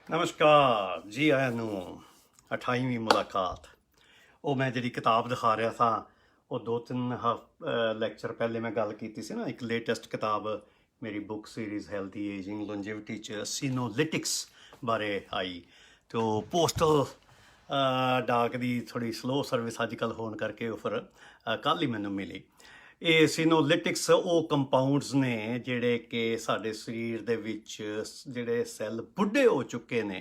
ਨਮਸਕਾਰ ਜੀ ਆਇਆਂ ਨੂੰ 28ਵੀਂ ਮੁਲਾਕਾਤ। ਉਹ ਮੈਂ ਜਿਹੜੀ ਕਿਤਾਬ ਦਿਖਾ ਰਿਹਾ ਸਾਂ ਉਹ 2-3 ਲੈਕਚਰ ਪਹਿਲੇ ਮੈਂ ਗੱਲ ਕੀਤੀ ਸੀ ਨਾ, ਇੱਕ ਲੇਟੈਸਟ ਕਿਤਾਬ ਮੇਰੀ ਬੁੱਕ ਸੀਰੀਜ਼ ਹੈਲਥੀ ਏਜਿੰਗ ਲੋਂਜੀਵਿਟੀ 'ਚ ਸੀਨੋਲਿਟਿਕਸ ਬਾਰੇ ਆਈ। ਅਤੇ ਉਹ ਪੋਸਟਲ ਡਾਕ ਦੀ ਥੋੜ੍ਹੀ ਸਲੋ ਸਰਵਿਸ ਅੱਜ ਕੱਲ੍ਹ ਹੋਣ ਕਰਕੇ ਉਹ ਫਿਰ ਕੱਲ੍ਹ ਹੀ ਮੈਨੂੰ ਮਿਲੀ। ਇਹ ਸੀਨੋਲਿਟਿਕਸ ਉਹ ਕੰਪਾਊਂਡਸ ਨੇ ਜਿਹੜੇ ਕਿ ਸਾਡੇ ਸਰੀਰ ਦੇ ਵਿੱਚ ਜਿਹੜੇ ਸੈੱਲ ਬੁੱਢੇ ਹੋ ਚੁੱਕੇ ਨੇ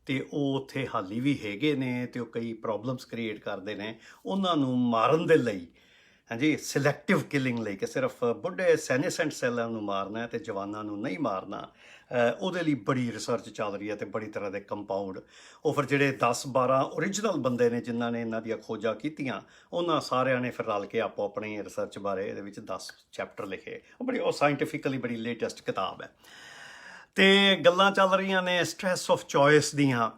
ਅਤੇ ਉਹ ਉੱਥੇ ਹਾਲੀ ਵੀ ਹੈਗੇ ਨੇ ਅਤੇ ਉਹ ਕਈ ਪ੍ਰੋਬਲਮਸ ਕ੍ਰੀਏਟ ਕਰਦੇ ਨੇ। ਉਹਨਾਂ ਨੂੰ ਮਾਰਨ ਦੇ ਲਈ, ਹਾਂਜੀ, ਸਿਲੈਕਟਿਵ ਕਿਲਿੰਗ ਲਈ, ਕਿ ਸਿਰਫ ਬੁੱਢੇ ਸੈਨੇਸੈਂਟ ਸੈੱਲਾਂ ਨੂੰ ਮਾਰਨਾ ਅਤੇ ਜਵਾਨਾਂ ਨੂੰ ਨਹੀਂ ਮਾਰਨਾ, ਉਹਦੇ ਲਈ ਬੜੀ ਰਿਸਰਚ ਚੱਲ ਰਹੀ ਹੈ ਅਤੇ ਬੜੀ ਤਰ੍ਹਾਂ ਦੇ ਕੰਪਾਊਂਡ। ਉਹ ਫਿਰ ਜਿਹੜੇ 10-12 ਓਰੀਜਨਲ ਬੰਦੇ ਨੇ ਜਿਨ੍ਹਾਂ ਨੇ ਇਹਨਾਂ ਦੀਆਂ ਖੋਜਾਂ ਕੀਤੀਆਂ, ਉਹਨਾਂ ਸਾਰਿਆਂ ਨੇ ਫਿਰ ਰਲ ਕੇ ਆਪੋ ਆਪਣੀ ਰਿਸਰਚ ਬਾਰੇ ਇਹਦੇ ਵਿੱਚ 10 ਚੈਪਟਰ ਲਿਖੇ। ਉਹ ਸਾਇੰਟੀਫਿਕਲੀ ਬੜੀ ਲੇਟੈਸਟ ਕਿਤਾਬ ਹੈ। ਅਤੇ ਗੱਲਾਂ ਚੱਲ ਰਹੀਆਂ ਨੇ ਸਟ੍ਰੈਸ ਆਫ ਚੋਇਸ ਦੀਆਂ।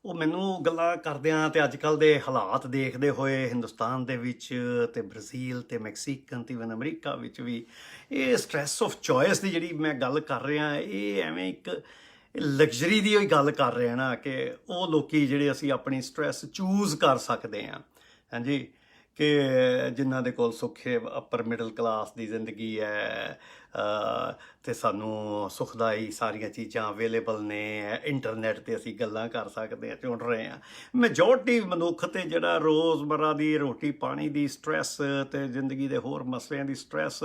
ਉਹ ਮੈਨੂੰ ਗੱਲਾਂ ਕਰਦਿਆਂ ਅਤੇ ਅੱਜ ਕੱਲ੍ਹ ਦੇ ਹਾਲਾਤ ਦੇਖਦੇ ਹੋਏ ਹਿੰਦੁਸਤਾਨ ਦੇ ਵਿੱਚ ਅਤੇ ਬ੍ਰਾਜ਼ੀਲ ਅਤੇ ਮੈਕਸੀਕਨ ਅਤੇ ਇਵਨ ਅਮਰੀਕਾ ਵਿੱਚ ਵੀ ਇਹ ਸਟ੍ਰੈਸ ਆਫ ਚੋਇਸ ਦੀ ਜਿਹੜੀ ਮੈਂ ਗੱਲ ਕਰ ਰਿਹਾ, ਇਹ ਐਵੇਂ ਇੱਕ ਲਗਜ਼ਰੀ ਦੀ ਹੀ ਗੱਲ ਕਰ ਰਿਹਾ ਨਾ, ਕਿ ਉਹ ਲੋਕ ਜਿਹੜੇ ਅਸੀਂ ਆਪਣੀ ਸਟ੍ਰੈਸ ਚੂਜ਼ ਕਰ ਸਕਦੇ ਹਾਂ, ਹਾਂਜੀ, ਕਿ ਜਿਨ੍ਹਾਂ ਦੇ ਕੋਲ ਸੁੱਖੇ ਅਪਰ ਮਿਡਲ ਕਲਾਸ ਦੀ ਜ਼ਿੰਦਗੀ ਹੈ ਅਤੇ ਸਾਨੂੰ ਸੁਖਦਾਈ ਸਾਰੀਆਂ ਚੀਜ਼ਾਂ ਅਵੇਲੇਬਲ ਨੇ, ਇੰਟਰਨੈਟ 'ਤੇ ਅਸੀਂ ਗੱਲਾਂ ਕਰ ਸਕਦੇ ਹਾਂ, ਚੁਣ ਰਹੇ ਹਾਂ। ਮੈਜੋਰਟੀ ਮਨੁੱਖ ਅਤੇ ਜਿਹੜਾ ਰੋਜ਼ਮर्रा ਦੀ ਰੋਟੀ ਪਾਣੀ ਦੀ ਸਟ੍ਰੈਸ ਅਤੇ ਜ਼ਿੰਦਗੀ ਦੇ ਹੋਰ ਮਸਲਿਆਂ ਦੀ ਸਟ੍ਰੈਸ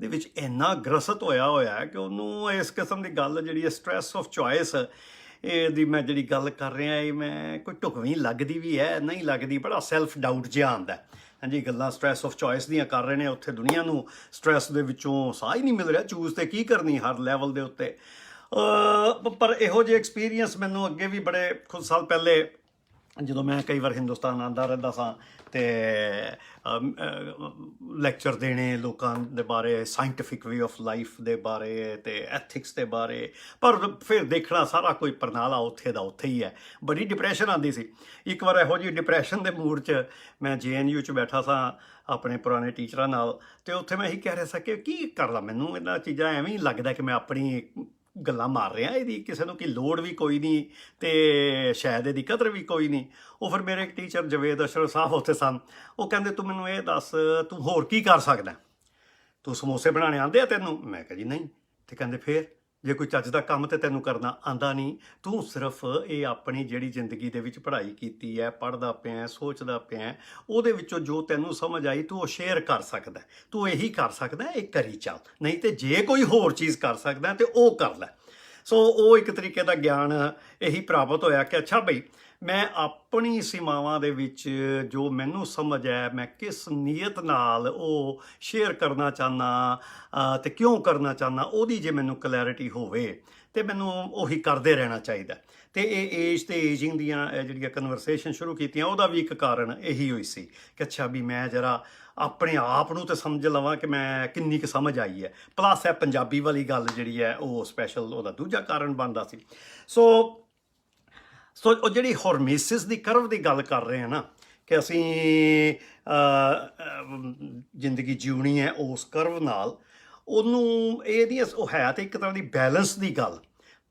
ਦੇ ਵਿੱਚ ਇੰਨਾ ਗ੍ਰਸਤ ਹੋਇਆ ਕਿ ਉਹਨੂੰ ਇਸ ਕਿਸਮ ਦੀ ਗੱਲ ਜਿਹੜੀ ਹੈ ਸਟ੍ਰੈਸ ਆਫ ਚੋਇਸ, ਇਹਦੀ ਮੈਂ ਜਿਹੜੀ ਗੱਲ ਕਰ ਰਿਹਾ, ਇਹ ਮੈਂ ਕੋਈ ਢੁਕਵੀਂ ਲੱਗਦੀ ਵੀ ਹੈ, ਨਹੀਂ ਲੱਗਦੀ, ਬੜਾ ਸੈਲਫ ਡਾਊਟ ਜਿਹਾ ਆਉਂਦਾ। ਹਾਂਜੀ, ਗੱਲਾਂ ਸਟ੍ਰੈਸ ਆਫ ਚੋਇਸ ਦੀਆਂ ਕਰ ਰਹੇ ਨੇ, ਉੱਥੇ ਦੁਨੀਆ ਨੂੰ ਸਟ੍ਰੈਸ ਦੇ ਵਿੱਚੋਂ ਸਾਹ ਹੀ ਨਹੀਂ ਮਿਲ ਰਿਹਾ, ਚੂਜ਼ ਤੇ ਕੀ ਕਰਨੀ ਹਰ ਲੈਵਲ ਦੇ ਉੱਤੇ। ਪਰ ਇਹੋ ਜਿਹੇ ਐਕਸਪੀਰੀਅੰਸ ਮੈਨੂੰ ਅੱਗੇ ਵੀ ਬੜੇ ਕੁਝ ਸਾਲ ਪਹਿਲੇ, ਜਦੋਂ ਮੈਂ ਕਈ ਵਾਰ ਹਿੰਦੁਸਤਾਨ ਆਉਂਦਾ ਰਹਿੰਦਾ ਸਾਂ ਅਤੇ ਲੈਕਚਰ ਦੇਣੇ ਲੋਕਾਂ ਦੇ ਬਾਰੇ, ਸਾਇੰਟੀਫਿਕ ਵੇ ਆਫ ਲਾਈਫ ਦੇ ਬਾਰੇ ਅਤੇ ਐਥਿਕਸ ਦੇ ਬਾਰੇ, ਪਰ ਫਿਰ ਦੇਖਣਾ ਸਾਰਾ ਕੋਈ ਪ੍ਰਣਾਲਾ ਉੱਥੇ ਦਾ ਉੱਥੇ ਹੀ ਹੈ। ਬੜੀ ਡਿਪਰੈਸ਼ਨ ਆਉਂਦੀ ਸੀ। ਇੱਕ ਵਾਰ ਇਹੋ ਜਿਹੀ ਡਿਪਰੈਸ਼ਨ ਦੇ ਮੂਡ 'ਚ ਮੈਂ JNU 'ਚ ਬੈਠਾ ਸਾਂ ਆਪਣੇ ਪੁਰਾਣੇ ਟੀਚਰਾਂ ਨਾਲ, ਅਤੇ ਉੱਥੇ ਮੈਂ ਇਹੀ ਕਹਿ ਰਿਹਾ ਸਾਂ ਕਿ ਕੀ ਕਰਦਾ, ਮੈਨੂੰ ਇਹਨਾਂ ਚੀਜ਼ਾਂ ਐਵੇਂ ਹੀ ਲੱਗਦਾ ਕਿ ਮੈਂ ਆਪਣੀ ਗੱਲਾਂ ਮਾਰ ਰਿਹਾ, ਇਹਦੀ ਕਿਸੇ ਨੂੰ ਕੀ ਲੋੜ ਵੀ ਕੋਈ ਨਹੀਂ ਅਤੇ ਸ਼ਾਇਦ ਇਹਦੀ ਕਦਰ ਵੀ ਕੋਈ ਨਹੀਂ। ਉਹ ਫਿਰ ਮੇਰੇ ਇੱਕ ਟੀਚਰ ਜਵੇਦ ਅਸ਼ਰਫ ਸਾਹਿਬ ਉੱਥੇ ਸਨ। ਉਹ ਕਹਿੰਦੇ, ਤੂੰ ਮੈਨੂੰ ਇਹ ਦੱਸ, ਤੂੰ ਹੋਰ ਕੀ ਕਰ ਸਕਦਾ, ਤੂੰ ਸਮੋਸੇ ਬਣਾਉਣੇ ਆਉਂਦੇ ਆ ਤੈਨੂੰ? ਮੈਂ ਕਿਹਾ ਜੀ ਨਹੀਂ। ਅਤੇ ਕਹਿੰਦੇ ਫਿਰ ਜੇ ਕੋਈ ਚੱਜ ਦਾ ਕੰਮ ਤਾਂ ਤੈਨੂੰ ਕਰਨਾ ਆਉਂਦਾ ਨਹੀਂ, ਤੂੰ ਸਿਰਫ ਇਹ ਆਪਣੀ ਜਿਹੜੀ ਜ਼ਿੰਦਗੀ ਦੇ ਵਿੱਚ ਪੜ੍ਹਾਈ ਕੀਤੀ ਹੈ, ਪੜ੍ਹਦਾ ਪਿਆ, ਸੋਚਦਾ ਪਿਆ, ਉਹਦੇ ਵਿੱਚੋਂ ਜੋ ਤੈਨੂੰ ਸਮਝ ਆਈ ਤੂੰ ਉਹ ਸ਼ੇਅਰ ਕਰ ਸਕਦਾ, ਤੂੰ ਇਹੀ ਕਰ ਸਕਦਾ, ਇਹ ਕਰੀ ਚੱਲ, ਨਹੀਂ ਤੇ ਜੇ ਕੋਈ ਹੋਰ ਚੀਜ਼ ਕਰ ਸਕਦਾ ਤੇ ਉਹ ਕਰ ਲੈ। ਸੋ ਉਹ ਇੱਕ ਤਰੀਕੇ ਦਾ ਗਿਆਨ ਇਹੀ ਪ੍ਰਾਪਤ ਹੋਇਆ ਕਿ ਅੱਛਾ ਬਈ, ਮੈਂ ਆਪਣੀ ਸੀਮਾਵਾਂ ਦੇ ਵਿੱਚ ਜੋ ਮੈਨੂੰ ਸਮਝ ਹੈ, ਮੈਂ ਕਿਸ ਨੀਅਤ ਨਾਲ ਉਹ ਸ਼ੇਅਰ ਕਰਨਾ ਚਾਹੁੰਦਾ ਅਤੇ ਕਿਉਂ ਕਰਨਾ ਚਾਹੁੰਦਾ, ਉਹਦੀ ਜੇ ਮੈਨੂੰ ਕਲੈਰਿਟੀ ਹੋਵੇ ਅਤੇ ਮੈਨੂੰ ਉਹੀ ਕਰਦੇ ਰਹਿਣਾ ਚਾਹੀਦਾ। ਅਤੇ ਇਹ ਏਜ ਅਤੇ ਏਜਿੰਗ ਦੀਆਂ ਜਿਹੜੀਆਂ ਕਨਵਰਸੇਸ਼ਨ ਸ਼ੁਰੂ ਕੀਤੀਆਂ, ਉਹਦਾ ਵੀ ਇੱਕ ਕਾਰਨ ਇਹੀ ਹੋਈ ਸੀ ਕਿ ਅੱਛਾ ਵੀ ਮੈਂ ਜ਼ਰਾ ਆਪਣੇ ਆਪ ਨੂੰ ਤਾਂ ਸਮਝ ਲਵਾਂ ਕਿ ਮੈਂ ਕਿੰਨੀ ਕੁ ਸਮਝ ਆਈ ਹੈ। ਪਲੱਸ ਹੈ ਪੰਜਾਬੀ ਵਾਲੀ ਗੱਲ ਜਿਹੜੀ ਹੈ ਉਹ ਸਪੈਸ਼ਲ ਉਹਦਾ ਦੂਜਾ ਕਾਰਨ ਬਣਦਾ ਸੀ। ਸੋ ਉਹ ਜਿਹੜੀ ਹੌਰਮੇਸਿਸ ਦੀ ਕਰਵ ਦੀ ਗੱਲ ਕਰ ਰਹੇ ਹਾਂ ਨਾ, ਕਿ ਅਸੀਂ ਜ਼ਿੰਦਗੀ ਜਿਉਣੀ ਹੈ ਉਸ ਕਰਵ ਨਾਲ, ਉਹਨੂੰ ਇਹਦੀ ਉਹ ਹੈ ਤਾਂ ਇੱਕ ਤਰ੍ਹਾਂ ਦੀ ਬੈਲੈਂਸ ਦੀ ਗੱਲ,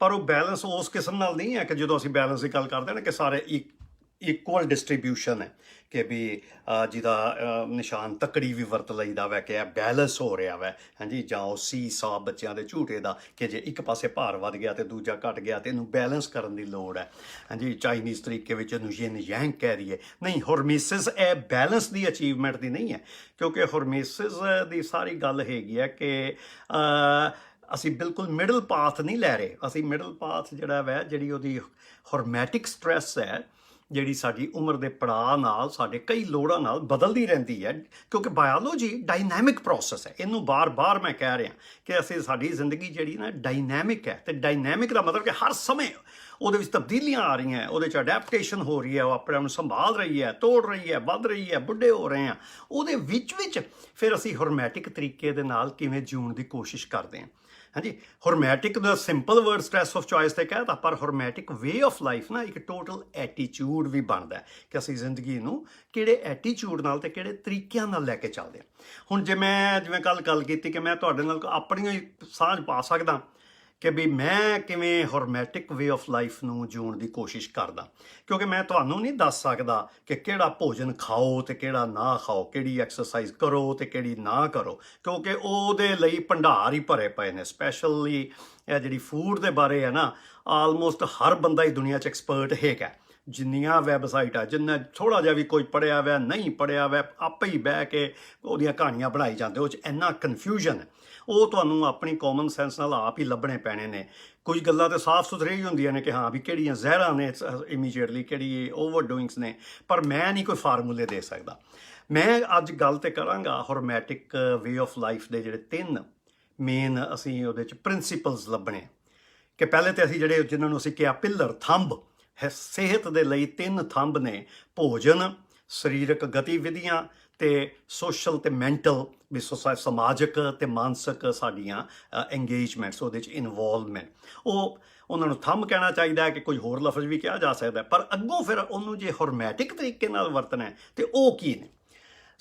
ਪਰ ਉਹ ਬੈਲੈਂਸ ਉਸ ਕਿਸਮ ਨਾਲ ਨਹੀਂ ਹੈ ਕਿ ਜਦੋਂ ਅਸੀਂ ਬੈਲੈਂਸ ਦੀ ਗੱਲ ਕਰਦੇ ਨਾ ਕਿ ਸਾਰੇ ਇਕੁਅਲ ਡਿਸਟਰੀਬਿਊਸ਼ਨ ਹੈ, ਕਿ ਵੀ ਜਿਹਦਾ ਨਿਸ਼ਾਨ ਤੱਕੜੀ ਵੀ ਵਰਤ ਲਈਦਾ ਵੈ ਕਿ ਇਹ ਬੈਲੈਂਸ ਹੋ ਰਿਹਾ ਵੈ, ਹਾਂਜੀ, ਜਾਂ ਉਹ ਸਾਹ ਬੱਚਿਆਂ ਦੇ ਝੂਟੇ ਦਾ, ਕਿ ਜੇ ਇੱਕ ਪਾਸੇ ਭਾਰ ਵੱਧ ਗਿਆ ਅਤੇ ਦੂਜਾ ਘਟ ਗਿਆ ਅਤੇ ਇਹਨੂੰ ਬੈਲੈਂਸ ਕਰਨ ਦੀ ਲੋੜ ਹੈ, ਹਾਂਜੀ, ਚਾਈਨੀਜ਼ ਤਰੀਕੇ ਵਿੱਚ ਇਹਨੂੰ ਯਿਨ ਯੈਂਗ ਕਹਿ ਦਈਏ। ਨਹੀਂ, ਹੌਰਮੇਸਿਸ ਇਹ ਬੈਲੈਂਸ ਦੀ ਅਚੀਵਮੈਂਟ ਦੀ ਨਹੀਂ ਹੈ, ਕਿਉਂਕਿ ਹੌਰਮੇਸਿਸ ਦੀ ਸਾਰੀ ਗੱਲ ਹੈਗੀ ਹੈ ਕਿ ਅਸੀਂ ਬਿਲਕੁਲ ਮਿਡਲ ਪਾਥ ਨਹੀਂ ਲੈ ਰਹੇ। ਅਸੀਂ ਮਿਡਲ ਪਾਥ ਜਿਹੜਾ ਵੈ, ਜਿਹੜੀ ਉਹਦੀ ਹੌਰਮੈਟਿਕ ਸਟ੍ਰੈਸ ਹੈ, ਜਿਹੜੀ ਸਾਡੀ ਉਮਰ ਦੇ ਪੜਾਅ ਨਾਲ ਸਾਡੇ ਕਈ ਲੋੜਾਂ ਨਾਲ ਬਦਲਦੀ ਰਹਿੰਦੀ ਹੈ, ਕਿਉਂਕਿ ਬਾਇਓਲੋਜੀ ਡਾਇਨਾਮਿਕ ਪ੍ਰੋਸੈਸ ਹੈ। ਇਹਨੂੰ ਬਾਰ-ਬਾਰ ਮੈਂ ਕਹਿ ਰਿਹਾ ਕਿ ਅਸੀਂ ਸਾਡੀ ਜ਼ਿੰਦਗੀ ਜਿਹੜੀ ਨਾ ਡਾਇਨਾਮਿਕ ਹੈ, ਅਤੇ ਡਾਇਨਾਮਿਕ ਦਾ ਮਤਲਬ ਕਿ ਹਰ ਸਮੇਂ ਉਹਦੇ ਵਿੱਚ ਤਬਦੀਲੀਆਂ ਆ ਰਹੀਆਂ, ਉਹਦੇ 'ਚ ਅਡੈਪਟੇਸ਼ਨ ਹੋ ਰਹੀ ਹੈ, ਉਹ ਆਪਣੇ ਆਪ ਨੂੰ ਸੰਭਾਲ ਰਹੀ ਹੈ, ਤੋੜ ਰਹੀ ਹੈ, ਵੱਧ ਰਹੀ ਹੈ, ਬੁੱਢੇ ਹੋ ਰਹੇ ਹਾਂ। ਉਹਦੇ ਵਿੱਚ ਫਿਰ ਅਸੀਂ ਹੌਰਮੈਟਿਕ ਤਰੀਕੇ ਦੇ ਨਾਲ ਕਿਵੇਂ ਜਿਉਣ ਦੀ ਕੋਸ਼ਿਸ਼ ਕਰਦੇ ਹਾਂ। ਹਾਂਜੀ, ਹੌਰਮੈਟਿਕ ਦਾ simple word stress of choice 'ਤੇ ਕਹਿ ਤਾ, ਪਰ ਹੌਰਮੈਟਿਕ ਵੇ ਆਫ ਲਾਈਫ ਨਾ ਇੱਕ ਟੋਟਲ ਐਟੀਚਿਊਡ ਵੀ ਬਣਦਾ ਕਿ ਅਸੀਂ ਜ਼ਿੰਦਗੀ ਨੂੰ ਕਿਹੜੇ ਐਟੀਚਿਊਡ ਨਾਲ ਅਤੇ ਕਿਹੜੇ ਤਰੀਕਿਆਂ ਨਾਲ ਲੈ ਕੇ ਚੱਲਦੇ ਹਾਂ। ਹੁਣ ਜਿਵੇਂ ਕੱਲ੍ਹ ਗੱਲ ਕੀਤੀ ਕਿ ਮੈਂ ਤੁਹਾਡੇ ਨਾਲ ਆਪਣੀਆਂ ਹੀ ਸਾਂਝ ਪਾ ਸਕਦਾ ਕਿ ਵੀ ਮੈਂ ਕਿਵੇਂ ਹਰਮੈਟਿਕ ਵੇ ਆਫ ਲਾਈਫ ਨੂੰ ਜਿਉਣ ਦੀ ਕੋਸ਼ਿਸ਼ ਕਰਦਾ। ਕਿਉਂਕਿ ਮੈਂ ਤੁਹਾਨੂੰ ਨਹੀਂ ਦੱਸ ਸਕਦਾ ਕਿ ਕਿਹੜਾ ਭੋਜਨ ਖਾਓ ਤੇ ਕਿਹੜਾ ਨਾ ਖਾਓ, ਕਿਹੜੀ ਐਕਸਰਸਾਈਜ਼ ਕਰੋ ਤੇ ਕਿਹੜੀ ਨਾ ਕਰੋ, ਕਿਉਂਕਿ ਉਹਦੇ ਲਈ ਭੰਡਾਰ ਹੀ ਭਰੇ ਪਏ ਨੇ। ਸਪੈਸ਼ਲੀ ਇਹ ਜਿਹੜੀ ਫੂਡ ਦੇ ਬਾਰੇ ਹੈ ਨਾ, ਆਲਮੋਸਟ ਹਰ ਬੰਦਾ ਹੀ ਦੁਨੀਆ 'ਚ ਐਕਸਪਰਟ ਹੈਗਾ। ਜਿੰਨੀਆਂ ਵੈਬਸਾਈਟ ਆ, ਜਿੰਨਾ ਥੋੜ੍ਹਾ ਜਿਹਾ ਵੀ ਕੋਈ ਪੜ੍ਹਿਆ ਹੋਇਆ ਨਹੀਂ ਪੜ੍ਹਿਆ ਹੋਇਆ, ਆਪੇ ਹੀ ਬਹਿ ਕੇ ਉਹਦੀਆਂ ਕਹਾਣੀਆਂ ਬਣਾਈ ਜਾਂਦੇ। ਉਹ 'ਚ ਇੰਨਾ ਕਨਫਿਊਜ਼ਨ ਹੈ, ਉਹ ਤੁਹਾਨੂੰ ਆਪਣੀ ਕਾਮਨ ਸੈਂਸ ਨਾਲ ਆਪ ਹੀ ਲੱਭਣੇ ਪੈਣੇ ਨੇ। ਕੁਝ ਗੱਲਾਂ ਤਾਂ ਸਾਫ਼ ਸੁਥਰੀਆਂ ਹੀ ਹੁੰਦੀਆਂ ਨੇ ਕਿ ਹਾਂ ਵੀ ਕਿਹੜੀਆਂ ਜ਼ਹਿਰਾਂ ਨੇ ਇਮੀਡੀਏਟਲੀ, ਕਿਹੜੀ ਓਵਰ ਡੂਇੰਗਸ ਨੇ, ਪਰ ਮੈਂ ਨਹੀਂ ਕੋਈ ਫਾਰਮੂਲੇ ਦੇ ਸਕਦਾ। ਮੈਂ ਅੱਜ ਗੱਲ ਤੇ ਕਰਾਂਗਾ ਹਰਮੈਟਿਕ ਵੇ ਆਫ ਲਾਈਫ ਦੇ ਜਿਹੜੇ 3 ਮੇਨ ਅਸੀਂ ਉਹਦੇ 'ਚ ਪ੍ਰਿੰਸੀਪਲਸ ਲੱਭਣੇ, ਕਿ ਪਹਿਲੇ ਤੇ ਅਸੀਂ ਜਿਹੜੇ ਜਿਨ੍ਹਾਂ ਨੂੰ ਅਸੀਂ ਕਿਹਾ ਪਿੱਲਰ, ਥੰਬ ਹੈ ਸਿਹਤ ਦੇ ਲਈ 3 ਥੰਬ ਨੇ: ਭੋਜਨ, ਸਰੀਰਕ ਗਤੀਵਿਧੀਆਂ ਤੇ ਸੋਸ਼ਲ ਤੇ ਮੈਂਟਲ ਵੀ ਸਮਾਜਿਕ ਤੇ ਮਾਨਸਿਕ ਸਾਡੀਆਂ ਇੰਗੇਜਮੈਂਟਸ, ਉਹਦੇ 'ਚ ਇਨਵੋਲਵਮੈਂਟ। ਉਹਨਾਂ ਨੂੰ ਥੰਬ ਕਹਿਣਾ ਚਾਹੀਦਾ ਹੈ, ਕਿ ਕੋਈ ਹੋਰ ਲਫ਼ਜ਼ ਵੀ ਕਿਹਾ ਜਾ ਸਕਦਾ, ਪਰ ਅੱਗੋਂ ਫਿਰ ਉਹਨੂੰ ਜੇ ਹਰਮੈਟਿਕ ਤਰੀਕੇ ਨਾਲ ਵਰਤਣਾ ਤੇ ਉਹ ਕੀ ਨੇ।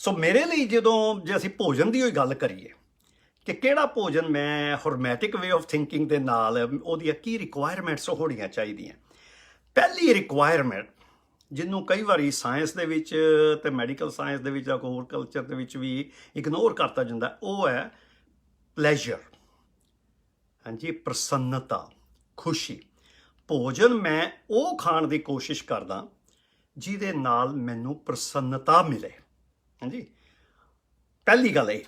ਸੋ ਮੇਰੇ ਲਈ ਜੇ ਅਸੀਂ ਭੋਜਨ ਦੀ ਹੋਈ ਗੱਲ ਕਰੀਏ ਕਿ ਕਿਹੜਾ ਭੋਜਨ ਮੈਂ ਹਰਮੈਟਿਕ ਵੇ ਆਫ ਥਿੰਕਿੰਗ ਦੇ ਨਾਲ ਉਹਦੀਆਂ ਕੀ ਰਿਕੁਆਇਰਮੈਂਟਸ ਹੋਣੀਆਂ ਚਾਹੀਦੀਆਂ। ਪਹਿਲੀ ਰਿਕੁਆਇਰਮੈਂਟ, ਜਿਹਨੂੰ ਕਈ ਵਾਰੀ ਸਾਇੰਸ ਦੇ ਵਿੱਚ ਤੇ ਮੈਡੀਕਲ ਸਾਇੰਸ ਦੇ ਵਿੱਚ ਜਾਂ ਹੋਰ ਕਲਚਰ ਦੇ ਵਿੱਚ ਵੀ ਇਗਨੋਰ ਕਰਤਾ ਜਾਂਦਾ, ਉਹ ਹੈ ਪਲੈਜ਼ਰ। ਹਾਂਜੀ, ਪ੍ਰਸੰਨਤਾ, ਖੁਸ਼ੀ। ਭੋਜਨ ਮੈਂ ਉਹ ਖਾਣ ਦੀ ਕੋਸ਼ਿਸ਼ ਕਰਦਾ ਜਿਹਦੇ ਨਾਲ ਮੈਨੂੰ ਪ੍ਰਸੰਨਤਾ ਮਿਲੇ। ਹਾਂਜੀ, ਪਹਿਲੀ ਗੱਲ ਇਹ।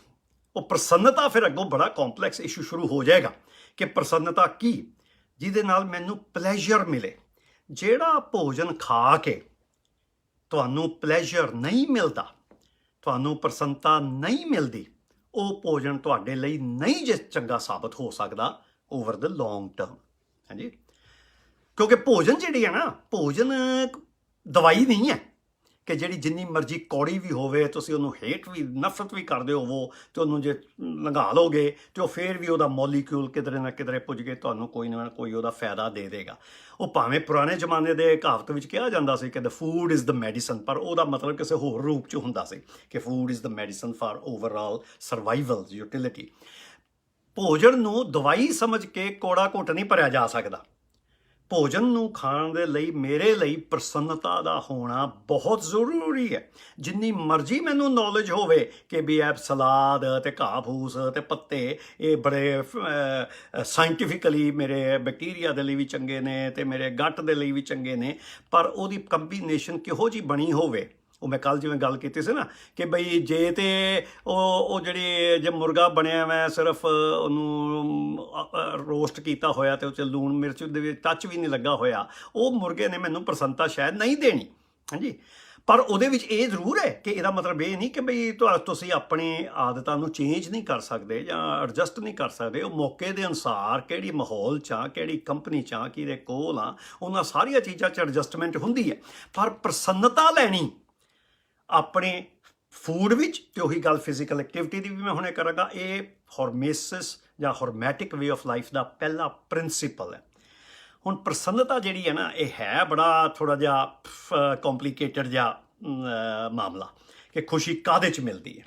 ਉਹ ਪ੍ਰਸੰਨਤਾ ਫਿਰ ਅੱਗੋਂ ਬੜਾ ਕੰਪਲੈਕਸ ਇਸ਼ੂ ਸ਼ੁਰੂ ਹੋ ਜਾਏਗਾ ਕਿ ਪ੍ਰਸੰਨਤਾ ਕੀ, ਜਿਹਦੇ ਨਾਲ ਮੈਨੂੰ ਪਲੈਜ਼ਰ ਮਿਲੇ। ਜਿਹੜਾ ਭੋਜਨ ਖਾ ਕੇ ਤੁਹਾਨੂੰ ਪਲੈਜ਼ਰ ਨਹੀਂ ਮਿਲਦਾ, ਤੁਹਾਨੂੰ ਪ੍ਰਸੰਨਤਾ ਨਹੀਂ ਮਿਲਦੀ, ਉਹ ਭੋਜਨ ਤੁਹਾਡੇ ਲਈ ਨਹੀਂ ਜੇ ਚੰਗਾ ਸਾਬਤ ਹੋ ਸਕਦਾ ਓਵਰ ਦ ਲੌਂਗ ਟਰਮ। ਹਾਂਜੀ, ਕਿਉਂਕਿ ਭੋਜਨ ਜਿਹੜੀ ਹੈ ਨਾ, ਭੋਜਨ ਦਵਾਈ ਨਹੀਂ ਹੈ ਕਿ ਜਿਹੜੀ ਜਿੰਨੀ ਮਰਜ਼ੀ ਕੌੜੀ ਵੀ ਹੋਵੇ, ਤੁਸੀਂ ਉਹਨੂੰ ਹੇਟ ਵੀ ਨਫ਼ਰਤ ਵੀ ਕਰਦੇ ਹੋਵੋ, ਤੇ ਉਹਨੂੰ ਜੇ ਲੰਘਾ ਲਓਗੇ ਤੇ ਉਹ ਫੇਰ ਵੀ ਉਹਦਾ ਮੋਲੀਕਿਊਲ ਕਿਧਰੇ ਨਾ ਕਿਧਰੇ ਪੁੱਜ ਕੇ ਤੁਹਾਨੂੰ ਕੋਈ ਨਾ ਕੋਈ ਉਹਦਾ ਫਾਇਦਾ ਦੇ ਦੇਗਾ। ਉਹ ਭਾਵੇਂ ਪੁਰਾਣੇ ਜ਼ਮਾਨੇ ਦੇ ਕਹਾਵਤ ਵਿੱਚ ਕਿਹਾ ਜਾਂਦਾ ਸੀ ਕਿ ਦ ਫੂਡ ਇਜ਼ ਦ ਮੈਡੀਸਨ, ਪਰ ਉਹਦਾ ਮਤਲਬ ਕਿਸੇ ਹੋਰ ਰੂਪ 'ਚ ਹੁੰਦਾ ਸੀ ਕਿ food is the medicine for overall survival utility. ਭੋਜਨ ਨੂੰ ਦਵਾਈ ਸਮਝ ਕੇ ਕੋੜਾ ਘੁੱਟ ਨਹੀਂ ਭਰਿਆ ਜਾ ਸਕਦਾ। ਭੋਜਨ ਨੂੰ ਖਾਣ ਦੇ ਲਈ ਮੇਰੇ ਲਈ ਪ੍ਰਸੰਨਤਾ ਦਾ ਹੋਣਾ ਬਹੁਤ ਜ਼ਰੂਰੀ ਹੈ। ਜਿੰਨੀ ਮਰਜ਼ੀ ਮੈਨੂੰ ਨੌਲੇਜ ਹੋਵੇ ਕਿ ਵੀ ਇਹ ਸਲਾਦ ਤੇ ਘਾਹ ਫੂਸ ਤੇ ਪੱਤੇ ਇਹ ਬੜੇ ਸਾਇੰਟੀਫਿਕਲੀ ਮੇਰੇ ਬੈਕਟੀਰੀਆ ਦੇ ਲਈ ਵੀ ਚੰਗੇ ਨੇ ਤੇ ਮੇਰੇ ਗੱਟ ਦੇ ਲਈ ਵੀ ਚੰਗੇ ਨੇ, ਪਰ ਉਹਦੀ ਕੰਬੀਨੇਸ਼ਨ ਕਿਹੋ ਜਿਹੀ ਬਣੀ ਹੋਵੇ। ਉਹ ਮੈਂ ਕੱਲ੍ਹ ਜਿਵੇਂ ਗੱਲ ਕੀਤੀ ਸੀ ਨਾ ਕਿ ਬਈ ਜੇ ਤੇ ਉਹ ਜਿਹੜੀ ਜੇ ਮੁਰਗਾ ਬਣਿਆ ਮੈਂ ਸਿਰਫ ਉਹਨੂੰ ਰੋਸਟ ਕੀਤਾ ਹੋਇਆ ਤੇ ਉਹ 'ਚ ਲੂਣ ਮਿਰਚ ਦੇ ਵਿੱਚ ਟੱਚ ਵੀ ਨਹੀਂ ਲੱਗਾ ਹੋਇਆ, ਉਹ ਮੁਰਗੇ ਨੇ ਮੈਨੂੰ ਪ੍ਰਸੰਨਤਾ ਸ਼ਾਇਦ ਨਹੀਂ ਦੇਣੀ। ਹਾਂਜੀ, ਪਰ ਉਹਦੇ ਵਿੱਚ ਇਹ ਜ਼ਰੂਰ ਹੈ ਕਿ ਇਹਦਾ ਮਤਲਬ ਇਹ ਨਹੀਂ ਕਿ ਬਈ ਤੁਸੀਂ ਆਪਣੀ ਆਦਤਾਂ ਨੂੰ ਚੇਂਜ ਨਹੀਂ ਕਰ ਸਕਦੇ ਜਾਂ ਐਡਜਸਟ ਨਹੀਂ ਕਰ ਸਕਦੇ। ਉਹ ਮੌਕੇ ਦੇ ਅਨੁਸਾਰ ਕਿਹੜੀ ਮਾਹੌਲ 'ਚ ਆ, ਕਿਹੜੀ ਕੰਪਨੀ 'ਚ ਆ, ਕਿਹਦੇ ਕੋਲ ਆ, ਉਹਨਾਂ ਸਾਰੀਆਂ ਚੀਜ਼ਾਂ 'ਚ ਐਡਜਸਟਮੈਂਟ ਹੁੰਦੀ ਹੈ। ਪਰ ਪ੍ਰਸੰਨਤਾ ਲੈਣੀ ਆਪਣੇ ਫੂਡ ਵਿੱਚ, ਤੇ ਉਹੀ ਗੱਲ ਫਿਜ਼ੀਕਲ ਐਕਟੀਵਿਟੀ ਦੀ ਵੀ ਮੈਂ ਹੁਣੇ ਕਰਾਂਗਾ, ਇਹ ਹਰਮੇਸਿਸ ਜਾਂ ਹਰਮੈਟਿਕ ਵੇ ਆਫ ਲਾਈਫ ਦਾ ਪਹਿਲਾ ਪ੍ਰਿੰਸੀਪਲ ਹੈ। ਹੁਣ ਪ੍ਰਸੰਨਤਾ ਜਿਹੜੀ ਹੈ ਨਾ, ਇਹ ਹੈ ਬੜਾ ਥੋੜ੍ਹਾ ਜਿਹਾ ਕੰਪਲੀਕੇਟਡ ਜਿਹਾ ਮਾਮਲਾ ਕਿ ਖੁਸ਼ੀ ਕਾਹਦੇ 'ਚ ਮਿਲਦੀ ਹੈ।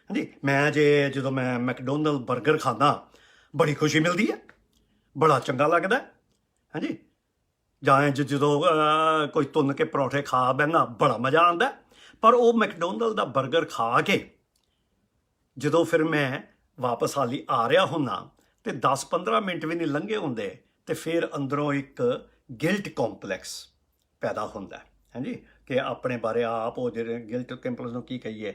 ਹਾਂਜੀ, ਜਦੋਂ ਮੈਂ ਮੈਕਡੋਨਲਡ ਬਰਗਰ ਖਾਂਦਾ ਬੜੀ ਖੁਸ਼ੀ ਮਿਲਦੀ ਹੈ, ਬੜਾ ਚੰਗਾ ਲੱਗਦਾ। ਹਾਂਜੀ, ਜਾਂ ਜਦੋਂ ਕੋਈ ਤੁੰਨ ਕੇ ਪਰੌਂਠੇ ਖਾ ਬਹਿਨਾ ਬੜਾ ਮਜ਼ਾ ਆਉਂਦਾ। ਪਰ ਉਹ ਮੈਕਡੋਨਲਡ ਦਾ ਬਰਗਰ ਖਾ ਕੇ ਜਦੋਂ ਫਿਰ ਮੈਂ ਵਾਪਸ ਹਾਲੀ ਆ ਰਿਹਾ ਹੁੰਦਾ ਤੇ 10-15 ਮਿੰਟ ਵੀ ਨਹੀਂ ਲੰਘੇ ਹੁੰਦੇ ਤੇ ਫਿਰ ਅੰਦਰੋਂ ਇੱਕ ਗਿਲਟ ਕੰਪਲੈਕਸ ਪੈਦਾ ਹੁੰਦਾ। ਹਾਂਜੀ, ਕਿ ਆਪਣੇ ਬਾਰੇ ਆਪ ਉਹ ਜਿਹੜੇ ਗਿਲਟ ਕੰਪਲੈਕਸ ਨੂੰ ਕੀ ਕਹੀਏ,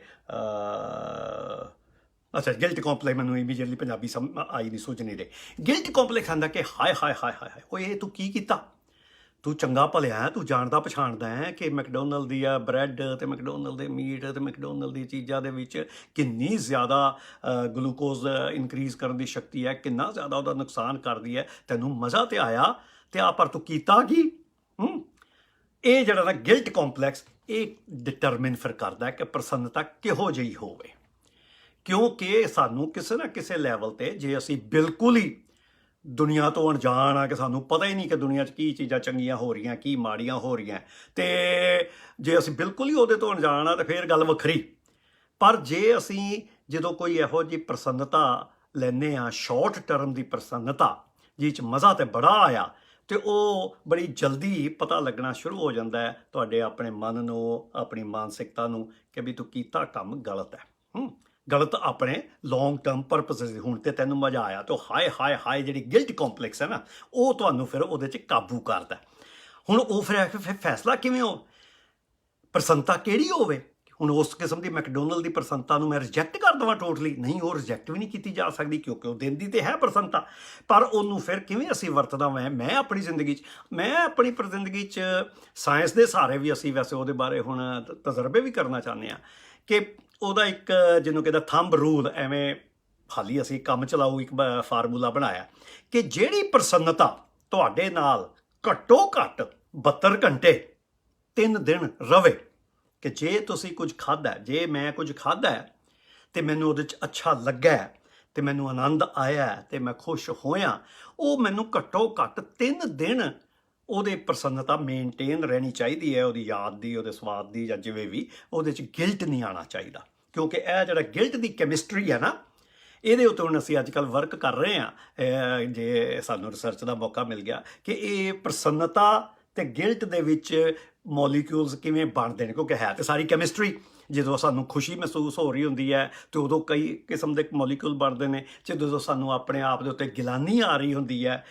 ਅੱਛਾ ਗਿਲਟ ਕੰਪਲੈਕਸ ਮੈਨੂੰ ਇਮੀਡੀਏਟਲੀ ਪੰਜਾਬੀ ਆਈ ਨਹੀਂ, ਸੋਚ ਨਹੀਂ ਰਹੀ। ਗਿਲਟ ਕੰਪਲੈਕਸ ਆਉਂਦਾ ਕਿ ਹਾਏ ਹਾਏ ਹਾਏ ਹਾਏ ਹਾਏ, ਉਹ ਇਹ ਤੂੰ ਕੀ ਕੀਤਾ, ਤੂੰ ਚੰਗਾ ਭਲਿਆ ਹੈ, ਤੂੰ ਜਾਣਦਾ ਪਛਾਣਦਾ ਹੈ ਕਿ ਮੈਕਡੋਨਲਡ ਦੀ ਆ ਬ੍ਰੈਡ ਤੇ ਮੈਕਡੋਨਲਡ ਦੇ ਮੀਟ ਤੇ ਮੈਕਡੋਨਲਡ ਦੀ ਚੀਜ਼ਾਂ ਦੇ ਵਿੱਚ ਕਿੰਨੀ ਜ਼ਿਆਦਾ ਗਲੂਕੋਜ਼ ਇਨਕਰੀਜ਼ ਕਰਨ ਦੀ ਸ਼ਕਤੀ ਹੈ, ਕਿੰਨਾ ਜ਼ਿਆਦਾ ਉਹਦਾ ਨੁਕਸਾਨ ਕਰਦੀ ਹੈ। ਤੈਨੂੰ ਮਜ਼ਾ ਤੇ ਆਇਆ ਤੇ ਆ, ਪਰ ਤੂੰ ਕੀਤਾ ਕੀ? ਇਹ ਜਿਹੜਾ ਨਾ ਗਿਲਟ ਕੰਪਲੈਕਸ, ਇਹ ਡਿਟਰਮਿਨ ਫਿਰ ਕਰਦਾ ਕਿ ਪ੍ਰਸੰਨਤਾ ਕਿਹੋ ਜਿਹੀ ਹੋਵੇ। ਕਿਉਂਕਿ ਸਾਨੂੰ ਕਿਸੇ ਨਾ ਕਿਸੇ ਲੈਵਲ ਤੇ ਜੇ ਅਸੀਂ ਬਿਲਕੁਲ ਹੀ ਦੁਨੀਆ ਤੋਂ ਅਣਜਾਣ ਆ ਕਿ ਸਾਨੂੰ ਪਤਾ ਹੀ ਨਹੀਂ ਕਿ ਦੁਨੀਆ 'ਚ ਕੀ ਚੀਜ਼ਾਂ ਚੰਗੀਆਂ ਹੋ ਰਹੀਆਂ, ਕੀ ਮਾੜੀਆਂ ਹੋ ਰਹੀਆਂ, ਤੇ ਜੇ ਅਸੀਂ ਬਿਲਕੁਲ ਹੀ ਉਹਦੇ ਤੋਂ ਅਣਜਾਣ ਆ ਤਾਂ ਫਿਰ ਗੱਲ ਵੱਖਰੀ। ਪਰ ਜੇ ਅਸੀਂ ਜਦੋਂ ਕੋਈ ਇਹੋ ਜਿਹੀ ਪ੍ਰਸੰਨਤਾ ਲੈਂਦੇ ਹਾਂ, ਸ਼ਾਰਟ ਟਰਮ ਦੀ ਪ੍ਰਸੰਨਤਾ, ਜਿਹ 'ਚ ਮਜ਼ਾ ਤੇ ਬੜਾ ਆਇਆ ਤੇ ਉਹ ਬੜੀ ਜਲਦੀ ਪਤਾ ਲੱਗਣਾ ਸ਼ੁਰੂ ਹੋ ਜਾਂਦਾ ਹੈ ਤੁਹਾਡੇ ਆਪਣੇ ਮਨ ਨੂੰ, ਆਪਣੀ ਮਾਨਸਿਕਤਾ ਨੂੰ, ਕਿ ਵੀ ਤੂੰ ਕੀਤਾ ਕੰਮ ਗਲਤ ਹੈ। ਗਲਤ ਆਪਣੇ ਲੌਂਗ ਟਰਮ ਪਰਪਸਿਸ। ਹੁਣ ਤੇ ਤੈਨੂੰ ਮਜ਼ਾ ਆਇਆ ਤੇ ਹਾਏ ਹਾਏ ਹਾਏ ਜਿਹੜੀ ਗਿਲਟ ਕੰਪਲੈਕਸ ਹੈ ਨਾ, ਉਹ ਤੁਹਾਨੂੰ ਫਿਰ ਉਹਦੇ 'ਚ ਕਾਬੂ ਕਰਦਾ। ਹੁਣ ਉਹ ਫਿਰ ਫੈਸਲਾ ਕਿਵੇਂ ਹੋ, ਪ੍ਰਸੰਨਤਾ ਕਿਹੜੀ ਹੋਵੇ। ਹੁਣ ਉਸ ਕਿਸਮ ਦੀ ਮੈਕਡੋਨਲਡ ਦੀ ਪ੍ਰਸੰਨਤਾ ਨੂੰ ਮੈਂ ਰਿਜੈਕਟ ਕਰ ਦੇਵਾਂ ਟੋਟਲੀ? ਨਹੀਂ, ਉਹ ਰਿਜੈਕਟ ਵੀ ਨਹੀਂ ਕੀਤੀ ਜਾ ਸਕਦੀ, ਕਿਉਂਕਿ ਉਹ ਦਿੰਦੀ ਤੇ ਹੈ ਪ੍ਰਸੰਨਤਾ। ਪਰ ਉਹਨੂੰ ਫਿਰ ਕਿਵੇਂ ਅਸੀਂ ਵਰਤਦਾ ਮੈਂ ਆਪਣੀ ਜ਼ਿੰਦਗੀ 'ਚ ਸਾਇੰਸ ਦੇ ਸਹਾਰੇ ਵੀ ਅਸੀਂ ਵੈਸੇ ਉਹਦੇ ਬਾਰੇ ਹੁਣ ਤਜਰਬੇ ਵੀ ਕਰਨਾ ਚਾਹੁੰਦੇ ਹਾਂ ਕਿ ਉਹਦਾ ਇੱਕ ਜਿਹਨੂੰ ਕਹਿੰਦਾ ਥੰਬ ਰੂਲ, ਐਵੇਂ ਹਾਲੀ ਅਸੀਂ ਕੰਮ ਚਲਾਊ ਇੱਕ ਫਾਰਮੂਲਾ ਬਣਾਇਆ ਕਿ ਜਿਹੜੀ ਪ੍ਰਸੰਨਤਾ ਤੁਹਾਡੇ ਨਾਲ ਘੱਟੋ ਘੱਟ 72 ਘੰਟੇ 3 ਦਿਨ ਰਵੇ, ਕਿ ਜੇ ਤੁਸੀਂ ਕੁਝ ਖਾਧਾ, ਜੇ ਮੈਂ ਕੁਝ ਖਾਧਾ ਤੇ ਮੈਨੂੰ ਉਹਦੇ 'ਚ ਅੱਛਾ ਲੱਗਾ ਤੇ ਮੈਨੂੰ ਆਨੰਦ ਆਇਆ ਤੇ ਮੈਂ ਖੁਸ਼ ਹੋਇਆ, ਉਹ ਮੈਨੂੰ ਘੱਟੋ ਘੱਟ 3 ਦਿਨ ਉਹਦੇ ਪ੍ਰਸੰਨਤਾ ਮੇਨਟੇਨ ਰਹਿਣੀ ਚਾਹੀਦੀ ਹੈ, ਉਹਦੀ ਯਾਦ ਦੀ, ਉਹਦੇ ਸਵਾਦ ਦੀ, ਜਾਂ ਜਿਵੇਂ ਵੀ, ਉਹਦੇ 'ਚ ਗਿਲਟ ਨਹੀਂ ਆਉਣਾ ਚਾਹੀਦਾ। ਕਿਉਂਕਿ ਇਹ ਜਿਹੜਾ ਗਿਲਟ ਦੀ ਕੈਮਿਸਟਰੀ ਹੈ ਨਾ, ਇਹਦੇ ਉੱਤੇ ਹੁਣ ਅਸੀਂ ਅੱਜ ਕੱਲ੍ਹ ਵਰਕ ਕਰ ਰਹੇ ਹਾਂ। ਜੇ ਸਾਨੂੰ ਰਿਸਰਚ ਦਾ ਮੌਕਾ ਮਿਲ ਗਿਆ ਕਿ ਇਹ ਪ੍ਰਸੰਨਤਾ ਤੇ ਗਿਲਟ ਦੇ ਵਿੱਚ ਮੋਲੀਕਿਊਲਸ ਕਿਵੇਂ ਬਣਦੇ ਨੇ, ਕਿਉਂਕਿ ਹੈ ਤੇ ਸਾਰੀ ਕੈਮਿਸਟਰੀ। ਜਦੋਂ ਸਾਨੂੰ ਖੁਸ਼ੀ ਮਹਿਸੂਸ ਹੋ ਰਹੀ ਹੁੰਦੀ ਹੈ ਤੇ ਉਦੋਂ ਕਈ ਕਿਸਮ ਦੇ ਮੋਲੀਕਿਊਲ ਬਣਦੇ ਨੇ। ਜਦੋਂ ਸਾਨੂੰ ਆਪਣੇ ਆਪ ਦੇ ਉੱਤੇ ਗਿਲਾਨੀ ਆ ਰਹੀ ਹੁੰਦੀ ਹੈ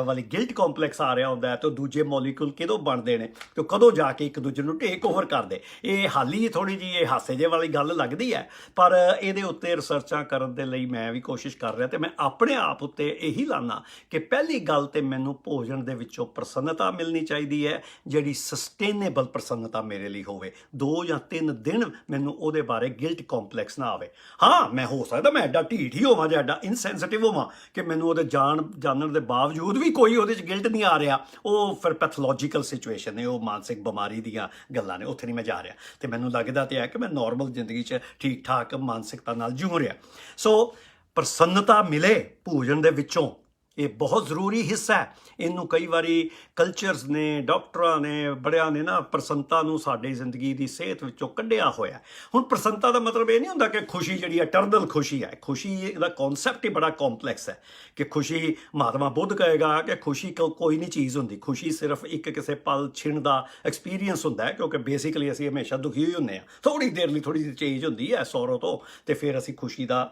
ਵਾਲੀ ਗਿਲਟ ਕੰਪਲੈਕਸ ਆ ਰਿਹਾ ਹੁੰਦਾ ਹੈ, ਤੇ ਦੂਜੇ ਮੋਲੀਕਿਊਲ ਕਦੋਂ ਬਣਦੇ ਨੇ ਤੇ ਕਦੋਂ ਜਾ ਕੇ ਇੱਕ ਦੂਜੇ ਨੂੰ ਟੇਕ ਓਵਰ ਕਰਦੇ। ਇਹ ਹਾਲੀ ਥੋੜ੍ਹੀ ਜਿਹੀ ਇਹ ਹਾਸੇ ਜਿਹੇ ਵਾਲੀ ਗੱਲ ਲੱਗਦੀ ਹੈ, ਪਰ ਇਹਦੇ ਉੱਤੇ ਰਿਸਰਚਾਂ ਕਰਨ ਦੇ ਲਈ ਮੈਂ ਵੀ ਕੋਸ਼ਿਸ਼ ਕਰ ਰਿਹਾ ਤੇ ਮੈਂ ਆਪਣੇ ਆਪ ਉੱਤੇ ਇਹੀ ਲਾਨਾ ਕਿ ਪਹਿਲੀ ਗੱਲ ਤੇ ਮੈਨੂੰ ਭੋਜਨ ਦੇ ਵਿੱਚੋਂ ਪ੍ਰਸੰਨਤਾ ਮਿਲਣੀ ਚਾਹੀਦੀ ਹੈ, ਜਿਹੜੀ ਸਸਟੇਨੇਬਲ ਪ੍ਰਸੰਨਤਾ ਮੇਰੇ ਲਈ ਹੋਵੇ। 2 ਜਾਂ 3 ਦਿਨ ਮੈਨੂੰ ਉਹਦੇ ਬਾਰੇ ਗਿਲਟ ਕੰਪਲੈਕਸ ਨਾ ਆਵੇ। ਹਾਂ, ਮੈਂ ਹੋ ਸਕਦਾ ਮੈਂ ਐਡਾ ਢੀਠ ਹੀ ਹੋਵਾਂ ਜਾਂ ਐਡਾ ਇਨਸੈਂਸਿਟਿਵ ਹੋਵਾਂ ਕਿ ਮੈਨੂੰ ਉਹਦੇ ਜਾਣਨ ਦੇ ਬਾਵਜੂਦ ਵੀ ਕੋਈ ਉਹਦੇ 'ਚ ਗਿਲਟ ਨਹੀਂ ਆ ਰਿਹਾ। ਉਹ ਫਿਰ ਪੈਥੋਲੋਜੀਕਲ ਸਿਚੁਏਸ਼ਨ ਨੇ, ਉਹ ਮਾਨਸਿਕ ਬਿਮਾਰੀ ਦੀਆਂ ਗੱਲਾਂ ਨੇ, ਉੱਥੇ ਨਹੀਂ ਮੈਂ ਜਾ ਰਿਹਾ। ਤੇ ਮੈਨੂੰ ਲੱਗਦਾ ਤੇ ਹੈ ਕਿ ਮੈਂ ਨੋਰਮਲ ਜ਼ਿੰਦਗੀ 'ਚ ਠੀਕ ਠਾਕ ਮਾਨਸਿਕਤਾ ਨਾਲ ਜੂ ਰਿਹਾ। ਸੋ ਪ੍ਰਸੰਨਤਾ ਮਿਲੇ ਭੋਜਨ ਦੇ ਵਿੱਚੋਂ, ਇਹ ਬਹੁਤ ਜ਼ਰੂਰੀ ਹਿੱਸਾ ਹੈ। ਇਹਨੂੰ ਕਈ ਵਾਰੀ ਕਲਚਰਸ ਨੇ, ਡਾਕਟਰਾਂ ਨੇ, ਬੜਿਆਂ ਨੇ ਨਾ ਪ੍ਰਸੰਨਤਾ ਨੂੰ ਸਾਡੀ ਜ਼ਿੰਦਗੀ ਦੀ ਸਿਹਤ ਵਿੱਚੋਂ ਕੱਢਿਆ ਹੋਇਆ। ਹੁਣ ਪ੍ਰਸੰਨਤਾ ਦਾ ਮਤਲਬ ਇਹ ਨਹੀਂ ਹੁੰਦਾ ਕਿ ਖੁਸ਼ੀ ਜਿਹੜੀ ਇਟਰਨਲ ਖੁਸ਼ੀ ਹੈ। ਖੁਸ਼ੀ ਦਾ ਕਨਸੈਪਟ ਹੀ ਬੜਾ ਕੰਪਲੈਕਸ ਹੈ ਕਿ ਖੁਸ਼ੀ, ਮਹਾਤਮਾ ਬੁੱਧ ਕਹੇਗਾ ਕਿ ਖੁਸ਼ੀ ਕੋਈ ਨਹੀਂ ਚੀਜ਼ ਹੁੰਦੀ। ਖੁਸ਼ੀ ਸਿਰਫ ਇੱਕ ਕਿਸੇ ਪਲ ਛਿਣ ਦਾ ਐਕਸਪੀਰੀਅੰਸ ਹੁੰਦਾ ਹੈ, ਕਿਉਂਕਿ ਬੇਸਿਕਲੀ ਅਸੀਂ ਹਮੇਸ਼ਾ ਦੁਖੀ ਹੋਈ ਹੁੰਦੇ ਹਾਂ। ਥੋੜ੍ਹੀ ਦੇਰ ਲਈ ਥੋੜ੍ਹੀ ਜਿਹੀ ਚੇਂਜ ਹੁੰਦੀ ਹੈ ਸੌਰੋ ਤੋਂ, ਤੇ ਫਿਰ ਅਸੀਂ ਖੁਸ਼ੀ ਦਾ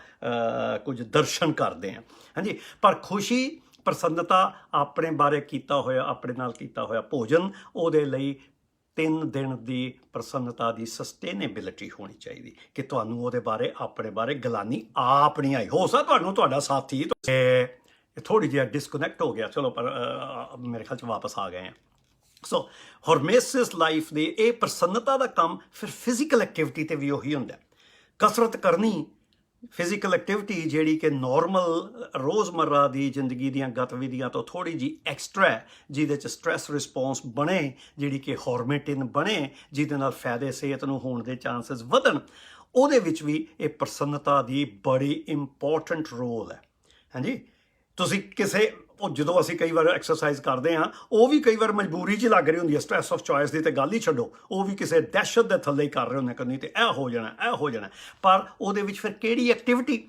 ਕੁਝ ਦਰਸ਼ਨ ਕਰਦੇ ਹਾਂ। ਹਾਂਜੀ, ਪਰ ਖੁਸ਼ੀ, ਪ੍ਰਸੰਨਤਾ, ਆਪਣੇ ਬਾਰੇ ਕੀਤਾ ਹੋਇਆ, ਆਪਣੇ ਨਾਲ ਕੀਤਾ ਹੋਇਆ ਭੋਜਨ, ਉਹਦੇ ਲਈ 3 ਦਿਨ ਦੀ ਪ੍ਰਸੰਨਤਾ ਦੀ ਸਸਟੇਨੇਬਿਲਿਟੀ ਹੋਣੀ ਚਾਹੀਦੀ ਕਿ ਤੁਹਾਨੂੰ ਉਹਦੇ ਬਾਰੇ, ਆਪਣੇ ਬਾਰੇ ਗਿਲਾਨੀ ਆਪ ਨਹੀਂ ਆਈ। ਹੋ ਸਕਦਾ ਤੁਹਾਨੂੰ ਤੁਹਾਡਾ ਸਾਥੀ ਥੋੜ੍ਹੀ ਜਿਹੀ ਡਿਸਕਨੈਕਟ ਹੋ ਗਿਆ, ਚਲੋ, ਪਰ ਮੇਰੇ ਖਿਆਲ 'ਚ ਵਾਪਸ ਆ ਗਏ ਹਾਂ। ਸੋ ਹਰਮੇਸਿਸ ਲਾਈਫ ਦੇ ਇਹ ਪ੍ਰਸੰਨਤਾ ਦਾ ਕੰਮ ਫਿਰ ਫਿਜ਼ੀਕਲ ਐਕਟੀਵਿਟੀ ਤੇ ਵੀ ਉਹੀ ਹੁੰਦਾ। ਕਸਰਤ ਕਰਨੀ, ਫਿਜ਼ੀਕਲ ਐਕਟੀਵਿਟੀ ਜਿਹੜੀ ਕਿ ਨੋਰਮਲ ਰੋਜ਼ਮर्रा ਦੀ ਜ਼ਿੰਦਗੀ ਦੀਆਂ ਗਤੀਵਿਧੀਆਂ ਤੋਂ ਥੋੜ੍ਹੀ ਜਿਹੀ ਐਕਸਟਰਾ ਹੈ, ਜਿਹਦੇ 'ਚ ਸਟ੍ਰੈਸ ਰਿਸਪੌਂਸ ਬਣੇ, ਜਿਹੜੀ ਕਿ ਹਾਰਮੋਨਿਨ ਬਣੇ, ਜਿਹਦੇ ਨਾਲ ਫਾਇਦੇ ਸਿਹਤ ਨੂੰ ਹੋਣ ਦੇ ਚਾਂਸਸ ਵਧਣ, ਉਹਦੇ ਵਿੱਚ ਵੀ ਇਹ ਪ੍ਰਸੰਨਤਾ ਦੀ ਬੜੀ ਇੰਪੋਰਟੈਂਟ ਰੋਲ ਹੈ। ਹਾਂਜੀ, ਤੁਸੀਂ ਉਹ ਜਦੋਂ ਅਸੀਂ ਕਈ ਵਾਰ ਐਕਸਰਸਾਈਜ਼ ਕਰਦੇ ਹਾਂ, ਉਹ ਵੀ ਕਈ ਵਾਰ ਮਜਬੂਰੀ 'ਚ ਲੱਗ ਰਹੀ ਹੁੰਦੀ ਹੈ। ਸਟ੍ਰੈਸ ਆਫ ਚੋਇਸ ਦੀ ਤਾਂ ਗੱਲ ਹੀ ਛੱਡੋ, ਉਹ ਵੀ ਕਿਸੇ ਦਹਿਸ਼ਤ ਦੇ ਥੱਲੇ ਹੀ ਕਰ ਰਹੇ ਹੁੰਦੇ, ਨਹੀਂ ਤੇ ਇਹ ਹੋ ਜਾਣਾ, ਇਹ ਹੋ ਜਾਣਾ। ਪਰ ਉਹਦੇ ਵਿੱਚ ਫਿਰ ਕਿਹੜੀ ਐਕਟੀਵਿਟੀ?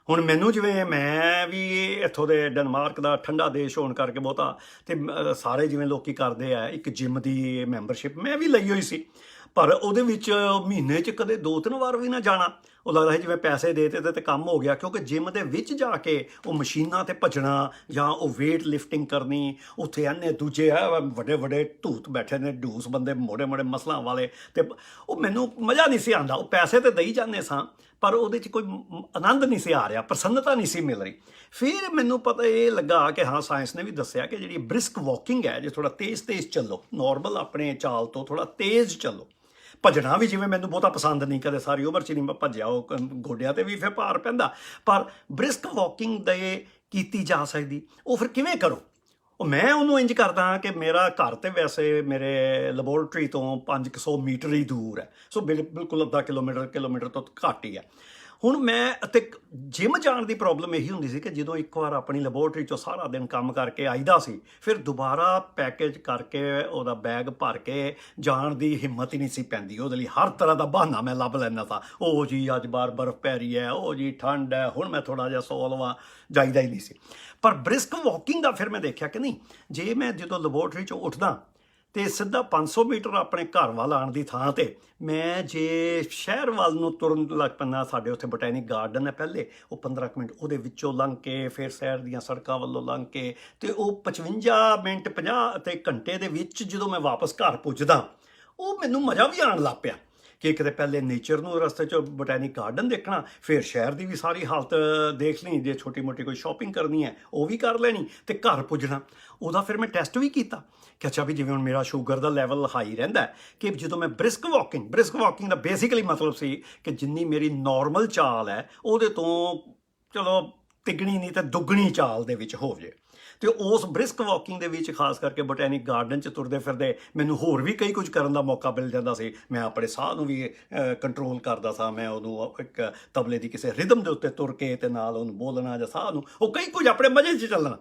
ਹੁਣ ਮੈਨੂੰ, ਜਿਵੇਂ ਮੈਂ ਵੀ ਇੱਥੋਂ ਦੇ ਡੈਨਮਾਰਕ ਦਾ ਠੰਡਾ ਦੇਸ਼ ਹੋਣ ਕਰਕੇ ਬਹੁਤਾ, ਤੇ ਸਾਰੇ ਜਿਵੇਂ ਲੋਕੀ ਕਰਦੇ ਆ, ਇੱਕ ਜਿਮ ਦੀ ਮੈਂਬਰਸ਼ਿਪ ਮੈਂ ਵੀ ਲਈ ਹੋਈ ਸੀ, ਪਰ ਉਹਦੇ ਵਿੱਚ ਮਹੀਨੇ 'ਚ ਕਦੇ 2-3 ਵਾਰ ਵੀ ਨਾ ਜਾਣਾ। ਉਹ ਲੱਗਦਾ ਸੀ ਜਿਵੇਂ ਪੈਸੇ ਦੇ ਦਿੱਤੇ ਤੇ ਕੰਮ ਹੋ ਗਿਆ, ਕਿਉਂਕਿ ਜਿਮ ਦੇ ਵਿੱਚ ਜਾ ਕੇ ਉਹ ਮਸ਼ੀਨਾਂ 'ਤੇ ਭੱਜਣਾ ਜਾਂ ਉਹ ਵੇਟ ਲਿਫਟਿੰਗ ਕਰਨੀ, ਉੱਥੇ ਇੰਨੇ ਦੂਜੇ ਵੱਡੇ ਵੱਡੇ ਢੂਤ ਬੈਠੇ ਨੇ, ਢੂਸ ਬੰਦੇ, ਮੋੜੇ ਮੋੜੇ ਮਸਲਾਂ ਵਾਲੇ, ਤੇ ਉਹ ਮੈਨੂੰ ਮਜ਼ਾ ਨਹੀਂ ਸੀ ਆਉਂਦਾ। ਉਹ ਪੈਸੇ ਤਾਂ ਦੇਈ ਜਾਂਦੇ ਸਾਂ, ਪਰ ਉਹਦੇ 'ਚ ਕੋਈ ਆਨੰਦ ਨਹੀਂ ਸੀ ਆ ਰਿਹਾ, ਪ੍ਰਸੰਨਤਾ ਨਹੀਂ ਸੀ ਮਿਲ ਰਹੀ। ਫਿਰ ਮੈਨੂੰ ਪਤਾ ਇਹ ਲੱਗਾ ਕਿ ਹਾਂ, ਸਾਇੰਸ ਨੇ ਵੀ ਦੱਸਿਆ ਕਿ ਜਿਹੜੀ ਬ੍ਰਿਸਕ ਵਾਕਿੰਗ ਹੈ, ਜੇ ਥੋੜ੍ਹਾ ਤੇਜ਼ ਚੱਲੋ, ਨੋਰਮਲ ਆਪਣੇ ਚਾਲ ਤੋਂ ਥੋੜ੍ਹਾ ਤੇਜ਼ ਚੱਲੋ। ਭੱਜਣਾ ਵੀ ਜਿਵੇਂ ਮੈਨੂੰ ਬਹੁਤਾ ਪਸੰਦ ਨਹੀਂ, ਕਦੇ ਸਾਰੀ ਉਮਰ 'ਚ ਨਹੀਂ ਮੈਂ ਭੱਜਿਆ, ਉਹ ਗੋਡਿਆਂ 'ਤੇ ਵੀ ਫਿਰ ਭਾਰ ਪੈਂਦਾ, ਪਰ ਬ੍ਰਿਸਕ ਵਾਕਿੰਗ ਦੇ ਕੀਤੀ ਜਾ ਸਕਦੀ। ਉਹ ਫਿਰ ਕਿਵੇਂ ਕਰੋ? ਮੈਂ ਉਹਨੂੰ ਇੰਜ ਕਰਦਾ ਕਿ ਮੇਰਾ ਘਰ ਤੇ ਵੈਸੇ ਮੇਰੇ ਲੈਬੋਰੇਟਰੀ ਤੋਂ 500 ਮੀਟਰ ਹੀ ਦੂਰ ਹੈ, ਸੋ ਬਿਲਕੁਲ ਅੱਧਾ ਕਿਲੋਮੀਟਰ ਤੋਂ ਘੱਟ ਹੀ ਹੈ। ਹੁਣ ਮੈਂ ਅਤੇ ਜਿਮ ਜਾਣ ਦੀ ਪ੍ਰੋਬਲਮ ਇਹੀ ਹੁੰਦੀ ਸੀ ਕਿ ਜਦੋਂ ਇੱਕ ਵਾਰ ਆਪਣੀ ਲੈਬੋਰਟਰੀ 'ਚੋਂ ਸਾਰਾ ਦਿਨ ਕੰਮ ਕਰਕੇ ਆਈਦਾ ਸੀ, ਫਿਰ ਦੁਬਾਰਾ ਪੈਕੇਜ ਕਰਕੇ ਉਹਦਾ ਬੈਗ ਭਰ ਕੇ ਜਾਣ ਦੀ ਹਿੰਮਤ ਹੀ ਨਹੀਂ ਸੀ ਪੈਂਦੀ। ਉਹਦੇ ਲਈ ਹਰ ਤਰ੍ਹਾਂ ਦਾ ਬਹਾਨਾ ਮੈਂ ਲੱਭ ਲੈਂਦਾ ਸਾਂ। ਉਹ ਜੀ ਅੱਜ ਬਾਹਰ ਬਰਫ਼ ਪੈ ਰਹੀ ਹੈ, ਉਹ ਜੀ ਠੰਡ ਹੈ, ਹੁਣ ਮੈਂ ਥੋੜ੍ਹਾ ਜਿਹਾ ਸੌ ਲਵਾਂ, ਜਾਈਦਾ ਹੀ ਨਹੀਂ ਸੀ। ਪਰ ਬ੍ਰਿਸਕ ਵਾਕਿੰਗ ਦਾ ਫਿਰ ਮੈਂ ਦੇਖਿਆ ਕਿ ਨਹੀਂ, ਜੇ ਮੈਂ ਜਦੋਂ ਲੈਬੋਰਟਰੀ 'ਚੋਂ ਉੱਠਦਾ ਤੇ ਸਿੱਧਾ 500 ਮੀਟਰ ਆਪਣੇ ਘਰ ਵੱਲ ਆਉਣ ਦੀ ਥਾਂ ਤੇ ਮੈਂ ਜੇ ਸ਼ਹਿਰ ਵੱਲ ਨੂੰ ਤੁਰਨ ਲੱਗ ਪੈਂਦਾ, ਸਾਡੇ ਉੱਥੇ ਬੋਟੈਨਿਕ ਗਾਰਡਨ ਹੈ ਪਹਿਲੇ, ਉਹ 15 ਕੁ ਮਿੰਟ ਉਹਦੇ ਵਿੱਚੋਂ ਲੰਘ ਕੇ ਫਿਰ ਸ਼ਹਿਰ ਦੀਆਂ ਸੜਕਾਂ ਵੱਲੋਂ ਲੰਘ ਕੇ ਤੇ ਉਹ 55 ਮਿੰਟ 50 ਤੇ ਘੰਟੇ ਦੇ ਵਿੱਚ ਜਦੋਂ ਮੈਂ ਵਾਪਸ ਘਰ ਪੁੱਜਦਾ, ਉਹ ਮੈਨੂੰ ਮਜ਼ਾ ਵੀ ਆਉਣ ਲੱਗ ਪਿਆ ਕਿ ਕਿਤੇ ਪਹਿਲੇ ਨੇਚਰ ਨੂੰ ਰਸਤੇ 'ਚ ਬੋਟੈਨਿਕ ਗਾਰਡਨ ਦੇਖਣਾ, ਫਿਰ ਸ਼ਹਿਰ ਦੀ ਵੀ ਸਾਰੀ ਹਾਲਤ ਦੇਖ ਲਈ, ਜੇ ਛੋਟੀ ਮੋਟੀ ਕੋਈ ਸ਼ਾਪਿੰਗ ਕਰਨੀ ਹੈ ਉਹ ਵੀ ਕਰ ਲੈਣੀ ਤੇ ਘਰ ਪੁੱਜਣਾ। ਉਹਦਾ ਫਿਰ ਮੈਂ ਟੈਸਟ ਵੀ ਕੀਤਾ ਕਿ ਅੱਛਾ ਵੀ ਜਿਵੇਂ ਹੁਣ ਮੇਰਾ ਸ਼ੂਗਰ ਦਾ ਲੈਵਲ ਹਾਈ ਰਹਿੰਦਾ ਕਿ ਜਦੋਂ ਮੈਂ ਬ੍ਰਿਸਕ ਵਾਕਿੰਗ ਦਾ ਬੇਸਿਕਲੀ ਮਤਲਬ ਸੀ ਕਿ ਜਿੰਨੀ ਮੇਰੀ ਨਾਰਮਲ ਚਾਲ ਹੈ ਉਹਦੇ ਤੋਂ ਚਲੋ ਤਿੱਗਣੀ ਨਹੀਂ ਤਾਂ ਦੁੱਗਣੀ ਚਾਲ ਦੇ ਵਿੱਚ ਹੋਵੇ। ਤੇ ਉਸ ਬ੍ਰਿਸਕ ਵਾਕਿੰਗ ਦੇ ਵਿੱਚ ਖਾਸ ਕਰਕੇ ਬੋਟੈਨਿਕ ਗਾਰਡਨ 'ਚ ਤੁਰਦੇ ਫਿਰਦੇ ਮੈਨੂੰ ਹੋਰ ਵੀ ਕਈ ਕੁਝ ਕਰਨ ਦਾ ਮੌਕਾ ਮਿਲ ਜਾਂਦਾ ਸੀ। ਮੈਂ ਆਪਣੇ ਸਾਹ ਨੂੰ ਵੀ ਕੰਟਰੋਲ ਕਰਦਾ ਸਾਂ। ਮੈਂ ਉਹਨੂੰ ਇੱਕ ਤਬਲੇ ਦੀ ਕਿਸੇ ਰਿਦਮ ਦੇ ਉੱਤੇ ਤੁਰ ਕੇ ਤੇ ਨਾਲ ਉਹਨੂੰ ਬੋਲਣਾ ਜਾਂ ਸਾਹ ਨੂੰ, ਉਹ ਕਈ ਕੁਝ ਆਪਣੇ ਮਜ਼ੇ 'ਚ ਚੱਲਣਾ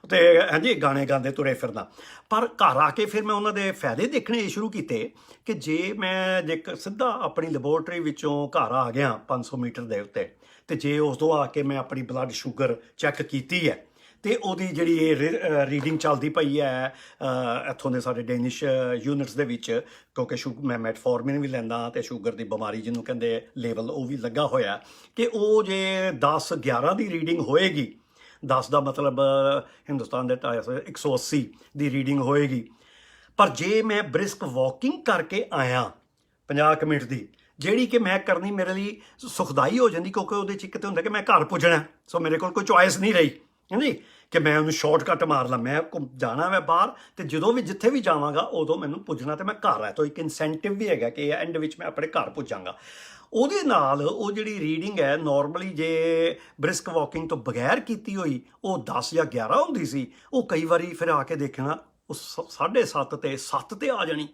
ਤੇ ਹਾਂਜੀ ਗਾਣੇ ਗਾਉਂਦੇ ਤੁਰੇ ਫਿਰਨਾ। ਪਰ ਘਰ ਆ ਕੇ ਫਿਰ ਮੈਂ ਉਹਨਾਂ ਦੇ ਫਾਇਦੇ ਦੇਖਣੇ ਸ਼ੁਰੂ ਕੀਤੇ ਕਿ ਜੇ ਮੈਂ ਸਿੱਧਾ ਆਪਣੀ ਲੈਬੋਰਟਰੀ ਵਿੱਚੋਂ ਘਰ ਆ ਗਿਆ 500 ਮੀਟਰ ਦੇ ਉੱਤੇ, ਤੇ ਜੇ ਉਸ ਤੋਂ ਆ ਕੇ ਮੈਂ ਆਪਣੀ ਬਲੱਡ ਸ਼ੂਗਰ ਚੈੱਕ ਕੀਤੀ ਹੈ ਤੇ ਉਹਦੀ ਜਿਹੜੀ ਇਹ ਰੀਡਿੰਗ ਚੱਲਦੀ ਪਈ ਹੈ ਇੱਥੋਂ ਦੇ ਸਾਡੇ ਡੈਨਿਸ਼ ਯੂਨਿਟਸ ਦੇ ਵਿੱਚ, ਕਿਉਂਕਿ ਮੈਂ ਮੈਟਫੋਰਮਿਨ ਵੀ ਲੈਂਦਾ ਤੇ ਸ਼ੂਗਰ ਦੀ ਬਿਮਾਰੀ ਜਿਹਨੂੰ ਕਹਿੰਦੇ ਲੇਵਲ ਉਹ ਵੀ ਲੱਗਾ ਹੋਇਆ, ਕਿ ਉਹ ਜੇ 10-11 ਦੀ ਰੀਡਿੰਗ ਹੋਏਗੀ, 10 ਦਾ ਮਤਲਬ ਹਿੰਦੁਸਤਾਨ ਦੇ 180 ਦੀ ਰੀਡਿੰਗ ਹੋਏਗੀ। ਪਰ ਜੇ ਮੈਂ ਬ੍ਰਿਸਕ ਵਾਕਿੰਗ ਕਰਕੇ ਆਇਆ 50 ਮਿੰਟ ਦੀ, ਜਿਹੜੀ ਕਿ ਮੈਂ ਕਰਨੀ ਮੇਰੇ ਲਈ ਸੁਖਦਾਈ ਹੋ ਜਾਂਦੀ, ਕਿਉਂਕਿ ਉਹਦੇ 'ਚ ਇੱਕ ਤਾਂ ਹੁੰਦਾ ਕਿ ਮੈਂ ਘਰ ਪੁੱਜਣਾ, ਸੋ ਮੇਰੇ ਕੋਲ ਕੋਈ ਚੋਇਸ ਨਹੀਂ ਰਹੀ ਹਾਂਜੀ ਕਿ ਮੈਂ ਉਹਨੂੰ ਸ਼ਾਰਟਕਟ ਮਾਰ ਲਾਂ। ਮੈਂ ਜਾਣਾ ਮੈਂ ਬਾਹਰ ਤੇ ਜਦੋਂ ਵੀ ਜਿੱਥੇ ਵੀ ਜਾਵਾਂਗਾ ਉਦੋਂ ਮੈਨੂੰ ਪੁੱਜਣਾ ਤੇ ਮੈਂ ਘਰ ਹੈ, ਤਾਂ ਇੱਕ ਇਨਸੈਂਟਿਵ ਵੀ ਹੈਗਾ ਕਿ ਐਂਡ ਵਿੱਚ ਮੈਂ ਆਪਣੇ ਘਰ ਪੁੱਜਾਂਗਾ। ਉਹਦੇ ਨਾਲ ਉਹ ਜਿਹੜੀ ਰੀਡਿੰਗ ਹੈ ਨਾਰਮਲੀ ਜੇ ਬ੍ਰਿਸਕ ਵਾਕਿੰਗ ਤੋਂ ਬਗੈਰ ਕੀਤੀ ਹੋਈ ਉਹ 10 ਜਾਂ 11 ਹੁੰਦੀ ਸੀ, ਉਹ ਕਈ ਵਾਰੀ ਫਿਰ ਆ ਕੇ ਦੇਖਣਾ ਉਹ 7.5 ਤੇ 7 ਤੇ ਆ ਜਾਣੀ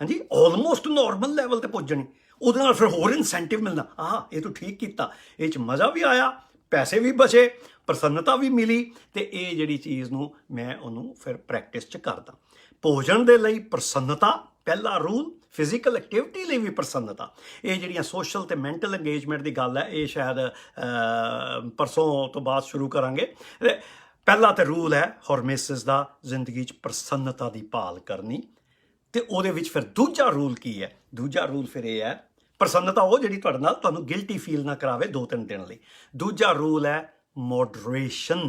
ਹਾਂਜੀ, ਆਲਮੋਸਟ ਨਾਰਮਲ ਲੈਵਲ ਤੇ ਪੁੱਜਣੀ। ਉਹਦੇ ਨਾਲ ਫਿਰ ਹੋਰ ਇਨਸੈਂਟਿਵ ਮਿਲਣਾ, ਆਹ ਇਹ ਤੂੰ ਠੀਕ ਕੀਤਾ, ਇਹ 'ਚ ਮਜ਼ਾ ਵੀ ਆਇਆ, ਪੈਸੇ ਵੀ ਬਚੇ, ਪ੍ਰਸੰਨਤਾ ਵੀ ਮਿਲੀ। ਤੇ ਇਹ ਜਿਹੜੀ ਚੀਜ਼ ਨੂੰ ਮੈਂ ਉਹਨੂੰ ਫਿਰ ਪ੍ਰੈਕਟਿਸ 'ਚ ਕਰਦਾ। ਭੋਜਨ ਦੇ ਲਈ ਪ੍ਰਸੰਨਤਾ ਪਹਿਲਾ ਰੂਲ, ਫਿਜ਼ੀਕਲ ਐਕਟੀਵਿਟੀ ਲਈ ਵੀ ਪ੍ਰਸੰਨਤਾ। ਇਹ ਜਿਹੜੀਆਂ ਸੋਸ਼ਲ ਤੇ ਮੈਂਟਲ ਇੰਗੇਜਮੈਂਟ ਦੀ ਗੱਲ ਹੈ, ਇਹ ਸ਼ਾਇਦ ਪਰਸੋਂ ਤੋਂ ਬਾਅਦ ਸ਼ੁਰੂ ਕਰਾਂਗੇ। ਪਹਿਲਾ ਤੇ ਰੂਲ ਹੈ ਹੌਰਮੇਸਿਸ ਦਾ, ਜ਼ਿੰਦਗੀ 'ਚ ਪ੍ਰਸੰਨਤਾ ਦੀ ਭਾਲ ਕਰਨੀ। ਤੇ ਉਹਦੇ ਵਿੱਚ ਫਿਰ ਦੂਜਾ ਰੂਲ ਕੀ ਹੈ? ਦੂਜਾ ਰੂਲ ਫਿਰ ਇਹ ਹੈ, ਪ੍ਰਸੰਨਤਾ ਉਹ ਜਿਹੜੀ ਤੁਹਾਡੇ ਨਾਲ ਤੁਹਾਨੂੰ ਗਿਲਟੀ ਫੀਲ ਨਾ ਕਰਾਵੇ 2-3 ਦਿਨ ਲਈ। ਦੂਜਾ ਰੂਲ ਹੈ ਮੋਡਰੇਸ਼ਨ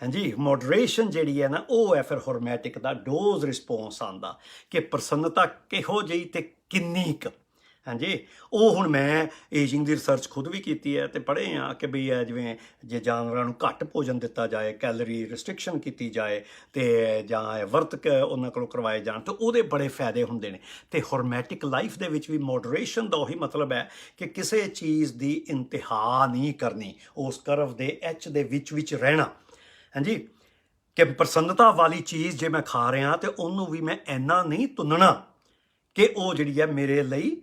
ਹਾਂਜੀ, ਮੋਡਰੇਸ਼ਨ ਜਿਹੜੀ ਹੈ ਨਾ ਉਹ ਹੈ ਫਿਰ ਹੌਰਮੈਟਿਕ ਦਾ ਡੋਜ਼ ਰਿਸਪੌਂਸ ਆਉਂਦਾ ਕਿ ਪ੍ਰਸੰਨਤਾ ਕਿਹੋ ਜਿਹੀ ਤੇ ਕਿੰਨੀ ਕੁ ਹਾਂਜੀ। ਉਹ ਹੁਣ ਮੈਂ ਏਜਿੰਗ ਦੀ ਰਿਸਰਚ ਖੁਦ ਵੀ ਕੀਤੀ ਹੈ ਤੇ ਪੜ੍ਹੇ ਆ ਕਿ ਬਈ ਜਿਵੇਂ ਜੇ ਜਾਨਵਰਾਂ ਨੂੰ ਘੱਟ ਭੋਜਨ ਦਿੱਤਾ ਜਾਏ, ਕੈਲਰੀ ਰਿਸਟ੍ਰਿਕਸ਼ਨ ਕੀਤੀ ਜਾਏ ਤੇ ਜਾਂ ਵਰਤ ਉਹਨਾਂ ਕੋਲੋਂ ਕਰਵਾਏ ਜਾਣ ਤਾਂ ਉਹਦੇ ਬੜੇ ਫਾਇਦੇ ਹੁੰਦੇ ਨੇ। ਤੇ ਹੌਰਮੈਟਿਕ ਲਾਈਫ ਦੇ ਵਿੱਚ ਵੀ ਮੋਡਰੇਸ਼ਨ ਦਾ ਉਹੀ ਮਤਲਬ ਹੈ ਕਿ ਕਿਸੇ ਚੀਜ਼ ਦੀ ਇੰਤਹਾ ਨਹੀਂ ਕਰਨੀ, ਉਸ ਕਰਵ ਦੇ ਐਚ ਦੇ ਵਿੱਚ ਰਹਿਣਾ ਹਾਂਜੀ। ਕਿ ਪ੍ਰਸੰਨਤਾ ਵਾਲੀ ਚੀਜ਼ ਜੇ ਮੈਂ ਖਾ ਰਿਹਾ ਤੇ ਉਹਨੂੰ ਵੀ ਮੈਂ ਇੰਨਾ ਨਹੀਂ ਤੁੰਨਣਾ ਕਿ ਉਹ ਜਿਹੜੀ ਹੈ ਮੇਰੇ ਲਈ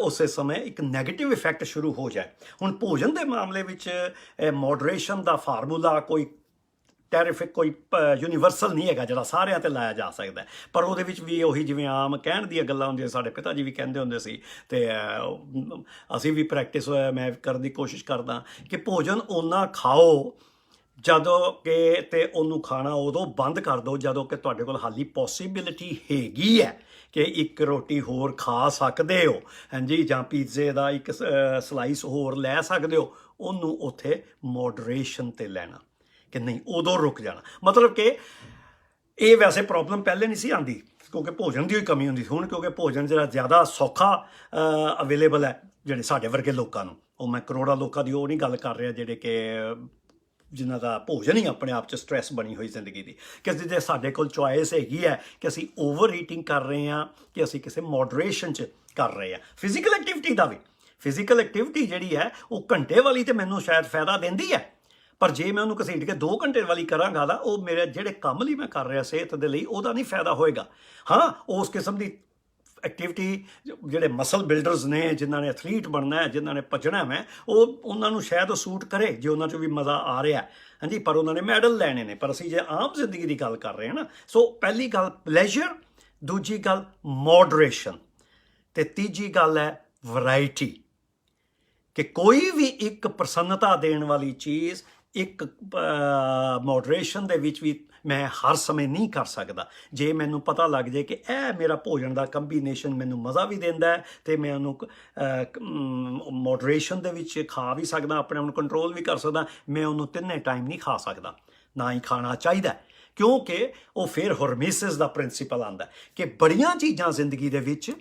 ਉਸੇ ਸਮੇਂ ਇੱਕ ਨੈਗੇਟਿਵ ਇਫੈਕਟ ਸ਼ੁਰੂ ਹੋ ਜਾਏ। ਹੁਣ ਭੋਜਨ ਦੇ ਮਾਮਲੇ ਵਿੱਚ ਮੋਡਰੇਸ਼ਨ ਦਾ ਫਾਰਮੂਲਾ ਕੋਈ ਟੈਰੀਫਿਕ ਕੋਈ ਯੂਨੀਵਰਸਲ ਨਹੀਂ ਹੈਗਾ ਜਿਹੜਾ ਸਾਰਿਆਂ ਤੇ ਲਾਇਆ ਜਾ ਸਕਦਾ, ਪਰ ਉਹਦੇ ਵਿੱਚ ਵੀ ਉਹੀ ਜਿਵੇਂ ਆਮ ਕਹਿਣ ਦੀਆਂ ਗੱਲਾਂ ਹੁੰਦੀਆਂ, ਸਾਡੇ ਪਿਤਾ ਜੀ ਵੀ ਕਹਿੰਦੇ ਹੁੰਦੇ ਸੀ ਤੇ ਅਸੀਂ ਵੀ ਪ੍ਰੈਕਟਿਸ ਮੈਂ ਕਰਨ ਦੀ ਕੋਸ਼ਿਸ਼ ਕਰਦਾ ਕਿ ਭੋਜਨ ਓਨਾ ਖਾਓ ਜਦੋਂ ਕਿ ਤੇ ਉਹਨੂੰ ਖਾਣਾ ਉਦੋਂ ਬੰਦ ਕਰ ਦਿਓ ਜਦੋਂ ਕਿ ਤੁਹਾਡੇ ਕੋਲ ਹਾਲੀ ਪੋਸੀਬਿਲਿਟੀ ਹੈਗੀ ਹੈ ਕਿ ਇੱਕ ਰੋਟੀ ਹੋਰ ਖਾ ਸਕਦੇ ਹੋ ਹਾਂਜੀ, ਜਾਂ ਪੀਜ਼ੇ ਦਾ ਇੱਕ ਸਲਾਈਸ ਹੋਰ ਲੈ ਸਕਦੇ ਹੋ। ਉਹਨੂੰ ਉੱਥੇ ਮੋਡਰੇਸ਼ਨ ਤੇ ਲੈਣਾ ਕਿ ਨਹੀਂ, ਉਦੋਂ ਰੁਕ ਜਾਣਾ। ਮਤਲਬ ਕਿ ਇਹ ਵੈਸੇ ਪ੍ਰੋਬਲਮ ਪਹਿਲੇ ਨਹੀਂ ਸੀ ਆਉਂਦੀ ਕਿਉਂਕਿ ਭੋਜਨ ਦੀ ਹੀ ਕਮੀ ਹੁੰਦੀ ਸੀ। ਹੁਣ ਕਿਉਂਕਿ ਭੋਜਨ ਜਿਹੜਾ ਜ਼ਿਆਦਾ ਸੌਖਾ ਅਵੇਲੇਬਲ ਹੈ ਜਿਹੜੇ ਸਾਡੇ ਵਰਗੇ ਲੋਕਾਂ ਨੂੰ, ਉਹ ਮੈਂ ਕਰੋੜਾਂ ਲੋਕਾਂ ਦੀ ਉਹ ਨਹੀਂ ਗੱਲ ਕਰ ਰਿਹਾ ਜਿਹੜੇ ਕਿ ਜਿਨ੍ਹਾਂ ਦਾ ਭੋਜਨ ਹੀ ਆਪਣੇ ਆਪ 'ਚ ਸਟ੍ਰੈਸ ਬਣੀ ਹੋਈ ਜ਼ਿੰਦਗੀ ਦੀ, ਕਿ ਜੇ ਸਾਡੇ ਕੋਲ ਚੋਇਸ ਹੈਗੀ ਹੈ ਕਿ ਅਸੀਂ ਓਵਰ ਈਟਿੰਗ ਕਰ ਰਹੇ ਹਾਂ ਕਿ ਅਸੀਂ ਕਿਸੇ ਮੋਡਰੇਸ਼ਨ 'ਚ ਕਰ ਰਹੇ ਹਾਂ। ਫਿਜ਼ੀਕਲ ਐਕਟੀਵਿਟੀ ਦਾ ਵੀ, ਫਿਜ਼ੀਕਲ ਐਕਟੀਵਿਟੀ ਜਿਹੜੀ ਹੈ ਉਹ ਘੰਟੇ ਵਾਲੀ ਤੇ ਮੈਨੂੰ ਸ਼ਾਇਦ ਫਾਇਦਾ ਦਿੰਦੀ ਹੈ, ਪਰ ਜੇ ਮੈਂ ਉਹਨੂੰ ਘਸੀਟ ਕੇ 2 ਘੰਟੇ ਵਾਲੀ ਕਰਾਂਗਾ ਤਾਂ ਉਹ ਮੇਰੇ ਜਿਹੜੇ ਕੰਮ ਲਈ ਮੈਂ ਕਰ ਰਿਹਾ ਸਿਹਤ ਦੇ ਲਈ ਉਹਦਾ ਨਹੀਂ ਫਾਇਦਾ ਹੋਏਗਾ। ਹਾਂ, ਉਸ ਕਿਸਮ ਦੀ ਐਕਟੀਵਿਟੀ ਜਿਹੜੇ ਮਸਲ ਬਿਲਡਰਸ ਨੇ, ਜਿਨ੍ਹਾਂ ਨੇ ਐਥਲੀਟ ਬਣਨਾ ਹੈ, ਜਿਨ੍ਹਾਂ ਨੇ ਭੱਜਣਾ ਹੈ, ਉਹਨਾਂ ਨੂੰ ਸ਼ਾਇਦ ਉਹ ਸੂਟ ਕਰੇ ਜੇ ਉਹਨਾਂ 'ਚ ਵੀ ਮਜ਼ਾ ਆ ਰਿਹਾ ਹਾਂਜੀ, ਪਰ ਉਹਨਾਂ ਨੇ ਮੈਡਲ ਲੈਣੇ ਨੇ। ਪਰ ਅਸੀਂ ਜੇ ਆਮ ਜ਼ਿੰਦਗੀ ਦੀ ਗੱਲ ਕਰ ਰਹੇ ਹਾਂ ਨਾ, ਸੋ ਪਹਿਲੀ ਗੱਲ ਪਲੇਜ਼ਰ, ਦੂਜੀ ਗੱਲ ਮੋਡਰੇਸ਼ਨ, ਤੇ ਤੀਜੀ ਗੱਲ ਹੈ ਵੈਰਾਈਟੀ। ਕਿ ਕੋਈ ਵੀ ਇੱਕ ਪ੍ਰਸੰਨਤਾ ਦੇਣ ਵਾਲੀ ਚੀਜ਼ ਇੱਕ ਮੋਡਰੇਸ਼ਨ ਦੇ ਵਿੱਚ ਵੀ ਮੈਂ ਹਰ ਸਮੇਂ ਨਹੀਂ ਕਰ ਸਕਦਾ। ਜੇ ਮੈਨੂੰ ਪਤਾ ਲੱਗ ਜਾਏ ਕਿ ਇਹ ਮੇਰਾ ਭੋਜਨ ਦਾ ਕੰਬੀਨੇਸ਼ਨ ਮੈਨੂੰ ਮਜ਼ਾ ਵੀ ਦਿੰਦਾ ਹੈ ਤੇ ਮੈਂ ਉਹਨੂੰ ਮੋਡਰੇਸ਼ਨ ਦੇ ਵਿੱਚ ਖਾ ਵੀ ਸਕਦਾ, ਆਪਣੇ ਆਪ ਨੂੰ ਕੰਟਰੋਲ ਵੀ ਕਰ ਸਕਦਾ, ਮੈਂ ਉਹਨੂੰ ਤਿੰਨੇ ਟਾਈਮ ਨਹੀਂ ਖਾ ਸਕਦਾ, ਨਾ ਹੀ ਖਾਣਾ ਚਾਹੀਦਾ। ਕਿਉਂਕਿ ਉਹ ਫਿਰ ਹਰਮੇਸਿਸ ਦਾ ਪ੍ਰਿੰਸੀਪਲ ਆਉਂਦਾ ਕਿ ਬੜੀਆਂ ਚੀਜ਼ਾਂ ਜ਼ਿੰਦਗੀ ਦੇ ਵਿੱਚ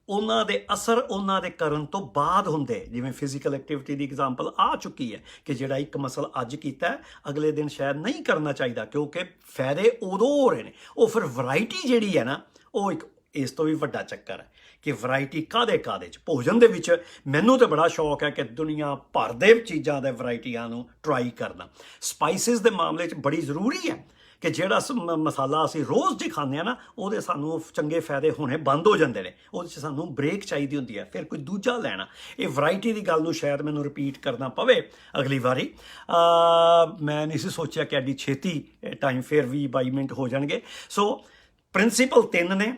ਉਹਨਾਂ ਦੇ ਅਸਰ ਉਹਨਾਂ ਦੇ ਕਰਨ ਤੋਂ ਬਾਅਦ ਹੁੰਦੇ। ਜਿਵੇਂ ਫਿਜ਼ੀਕਲ ਐਕਟੀਵਿਟੀ ਦੀ ਐਗਜ਼ਾਮਪਲ ਆ ਚੁੱਕੀ ਹੈ ਕਿ ਜਿਹੜਾ ਇੱਕ ਮਸਲ ਅੱਜ ਕੀਤਾ ਅਗਲੇ ਦਿਨ ਸ਼ਾਇਦ ਨਹੀਂ ਕਰਨਾ ਚਾਹੀਦਾ, ਕਿਉਂਕਿ ਫਾਇਦੇ ਉਦੋਂ ਹੋ ਰਹੇ ਨੇ। ਉਹ ਫਿਰ ਵੈਰਾਈਟੀ ਜਿਹੜੀ ਹੈ ਨਾ, ਉਹ ਇੱਕ ਇਸ ਤੋਂ ਵੀ ਵੱਡਾ ਚੱਕਰ ਹੈ ਕਿ ਵੈਰਾਈਟੀ ਕਾਹਦੇ 'ਚ। ਭੋਜਨ ਦੇ ਵਿੱਚ ਮੈਨੂੰ ਤਾਂ ਬੜਾ ਸ਼ੌਕ ਹੈ ਕਿ ਦੁਨੀਆ ਭਰ ਦੇ ਚੀਜ਼ਾਂ ਦੇ ਵੈਰਾਈਟੀਆਂ ਨੂੰ ਟਰਾਈ ਕਰਨਾ। ਸਪਾਈਸਿਸ ਦੇ ਮਾਮਲੇ 'ਚ ਬੜੀ ਜ਼ਰੂਰੀ ਹੈ ਕਿ ਜਿਹੜਾ ਮਸਾਲਾ ਅਸੀਂ ਰੋਜ਼ ਜੀ ਖਾਂਦੇ ਹਾਂ ਨਾ, ਉਹਦੇ ਸਾਨੂੰ ਚੰਗੇ ਫਾਇਦੇ ਹੋਣੇ ਬੰਦ ਹੋ ਜਾਂਦੇ ਨੇ, ਉਹਦੇ 'ਚ ਸਾਨੂੰ ਬ੍ਰੇਕ ਚਾਹੀਦੀ ਹੁੰਦੀ ਹੈ, ਫਿਰ ਕੋਈ ਦੂਜਾ ਲੈਣਾ। ਇਹ ਵੈਰਾਈਟੀ ਦੀ ਗੱਲ ਨੂੰ ਸ਼ਾਇਦ ਮੈਨੂੰ ਰਿਪੀਟ ਕਰਨਾ ਪਵੇ ਅਗਲੀ ਵਾਰੀ। ਮੈਂ ਨਹੀਂ ਸੀ ਸੋਚਿਆ ਕਿ ਐਡੀ ਛੇਤੀ ਟਾਈਮ ਫਿਰ ਵੀ 22 ਮਿੰਟ ਹੋ ਜਾਣਗੇ। ਸੋ ਪ੍ਰਿੰਸੀਪਲ 3 ਨੇ,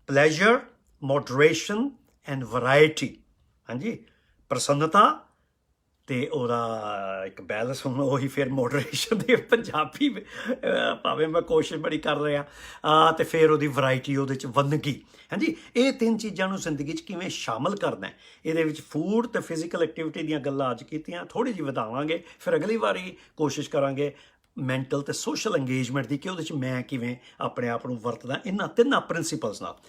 ਪਲੇਜ਼ਰ, ਮੋਡਰੇਸ਼ਨ ਐਂਡ ਵੈਰਾਈਟੀ। ਹਾਂਜੀ, ਪ੍ਰਸੰਨਤਾ ਤੇ ਉਹਦਾ ਇੱਕ ਬੈਲੈਂਸ, ਹੁਣ ਉਹੀ ਫਿਰ ਮੋਡਰੇਸ਼ਨ ਦੇ ਪੰਜਾਬੀ ਭਾਵੇਂ ਮੈਂ ਕੋਸ਼ਿਸ਼ ਬੜੀ ਕਰ ਰਿਹਾ, ਤੇ ਫਿਰ ਉਹਦੀ ਵੈਰਾਈਟੀ, ਉਹਦੇ 'ਚ ਵੰਨਗੀ। ਹਾਂਜੀ, ਇਹ 3 ਚੀਜ਼ਾਂ ਨੂੰ ਜ਼ਿੰਦਗੀ 'ਚ ਕਿਵੇਂ ਸ਼ਾਮਲ ਕਰਨਾ ਹੈ, ਇਹਦੇ ਵਿੱਚ ਫੂਡ ਤੇ ਫਿਜ਼ੀਕਲ ਐਕਟੀਵਿਟੀ ਦੀਆਂ ਗੱਲਾਂ ਅੱਜ ਕੀਤੀਆਂ, ਥੋੜ੍ਹੀ ਜਿਹੀ ਵਧਾਵਾਂਗੇ। ਫਿਰ ਅਗਲੀ ਵਾਰੀ ਕੋਸ਼ਿਸ਼ ਕਰਾਂਗੇ ਮੈਂਟਲ ਤੇ ਸੋਸ਼ਲ ਇੰਗੇਜਮੈਂਟ ਦੀ, ਕਿ ਉਹਦੇ 'ਚ ਮੈਂ ਕਿਵੇਂ ਆਪਣੇ ਆਪ ਨੂੰ ਵਰਤਦਾ ਇਹਨਾਂ 3 ਪ੍ਰਿੰਸੀਪਲਸ ਨਾਲ।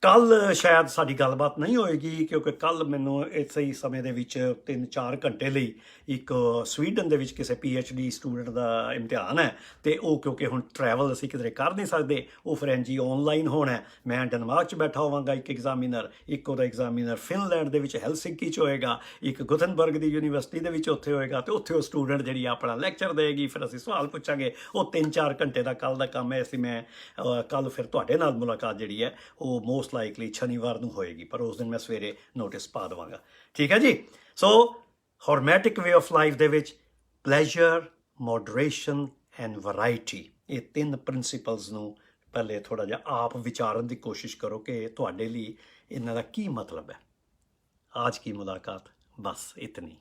ਕੱਲ੍ਹ ਸ਼ਾਇਦ ਸਾਡੀ ਗੱਲਬਾਤ ਨਹੀਂ ਹੋਏਗੀ, ਕਿਉਂਕਿ ਕੱਲ੍ਹ ਮੈਨੂੰ ਇਸੇ ਹੀ ਸਮੇਂ ਦੇ ਵਿੱਚ 3-4 ਘੰਟੇ ਲਈ ਇੱਕ ਸਵੀਡਨ ਦੇ ਵਿੱਚ ਕਿਸੇ PhD ਸਟੂਡੈਂਟ ਦਾ ਇਮਤਿਹਾਨ ਹੈ, ਅਤੇ ਉਹ ਕਿਉਂਕਿ ਹੁਣ ਟਰੈਵਲ ਅਸੀਂ ਕਿਧਰੇ ਕਰ ਨਹੀਂ ਸਕਦੇ, ਉਹ ਫਿਰ ਇੰਝ ਹੀ ਔਨਲਾਈਨ ਹੋਣਾ। ਮੈਂ ਡੈਨਮਾਰਕ 'ਚ ਬੈਠਾ ਹੋਵਾਂਗਾ ਇੱਕ ਐਗਜ਼ਾਮੀਨਰ, ਇੱਕ ਉਹਦਾ ਐਗਜ਼ਾਮੀਨਰ ਫਿਨਲੈਂਡ ਦੇ ਵਿੱਚ ਹੈਲਸਿੰਕੀ 'ਚ ਹੋਏਗਾ, ਇੱਕ ਗੁਥਨਬਰਗ ਦੀ ਯੂਨੀਵਰਸਿਟੀ ਦੇ ਵਿੱਚ ਉੱਥੇ ਹੋਏਗਾ, ਅਤੇ ਉੱਥੇ ਉਹ ਸਟੂਡੈਂਟ ਜਿਹੜੀ ਆਪਣਾ ਲੈਕਚਰ ਦੇਗੀ, ਫਿਰ ਅਸੀਂ ਸਵਾਲ ਪੁੱਛਾਂਗੇ। ਉਹ 3-4 ਘੰਟੇ ਦਾ ਕੱਲ੍ਹ ਦਾ ਕੰਮ ਹੈ। ਮੈਂ ਕੱਲ੍ਹ ਫਿਰ ਤੁਹਾਡੇ ਨਾਲ ਮੁਲਾਕਾਤ ਜਿਹੜੀ ਹੈ ਉਹ ਮੋਸਟ ਲਾਈਕਲੀ ਸ਼ਨੀਵਾਰ ਨੂੰ ਹੋਏਗੀ, ਪਰ ਉਸ ਦਿਨ ਮੈਂ ਸਵੇਰੇ ਨੋਟਿਸ ਪਾ ਦੇਵਾਂਗਾ। ਠੀਕ ਹੈ ਜੀ। ਸੋ ਹਰਮੈਟਿਕ ਵੇ ਆਫ ਲਾਈਫ ਦੇ ਵਿੱਚ ਪਲੇਜ਼ਰ, ਮੋਡਰੇਸ਼ਨ ਐਂਡ ਵੈਰਾਈਟੀ, ਇਹ 3 ਪ੍ਰਿੰਸੀਪਲਸ ਨੂੰ ਪਹਿਲੇ ਥੋੜ੍ਹਾ ਜਿਹਾ ਆਪ ਵਿਚਾਰਨ ਦੀ ਕੋਸ਼ਿਸ਼ ਕਰੋ ਕਿ ਤੁਹਾਡੇ ਲਈ ਇਹਨਾਂ ਦਾ ਕੀ ਮਤਲਬ ਹੈ। ਆਜ ਕੀ ਮੁਲਾਕਾਤ ਬਸ ਇਤਨੀ।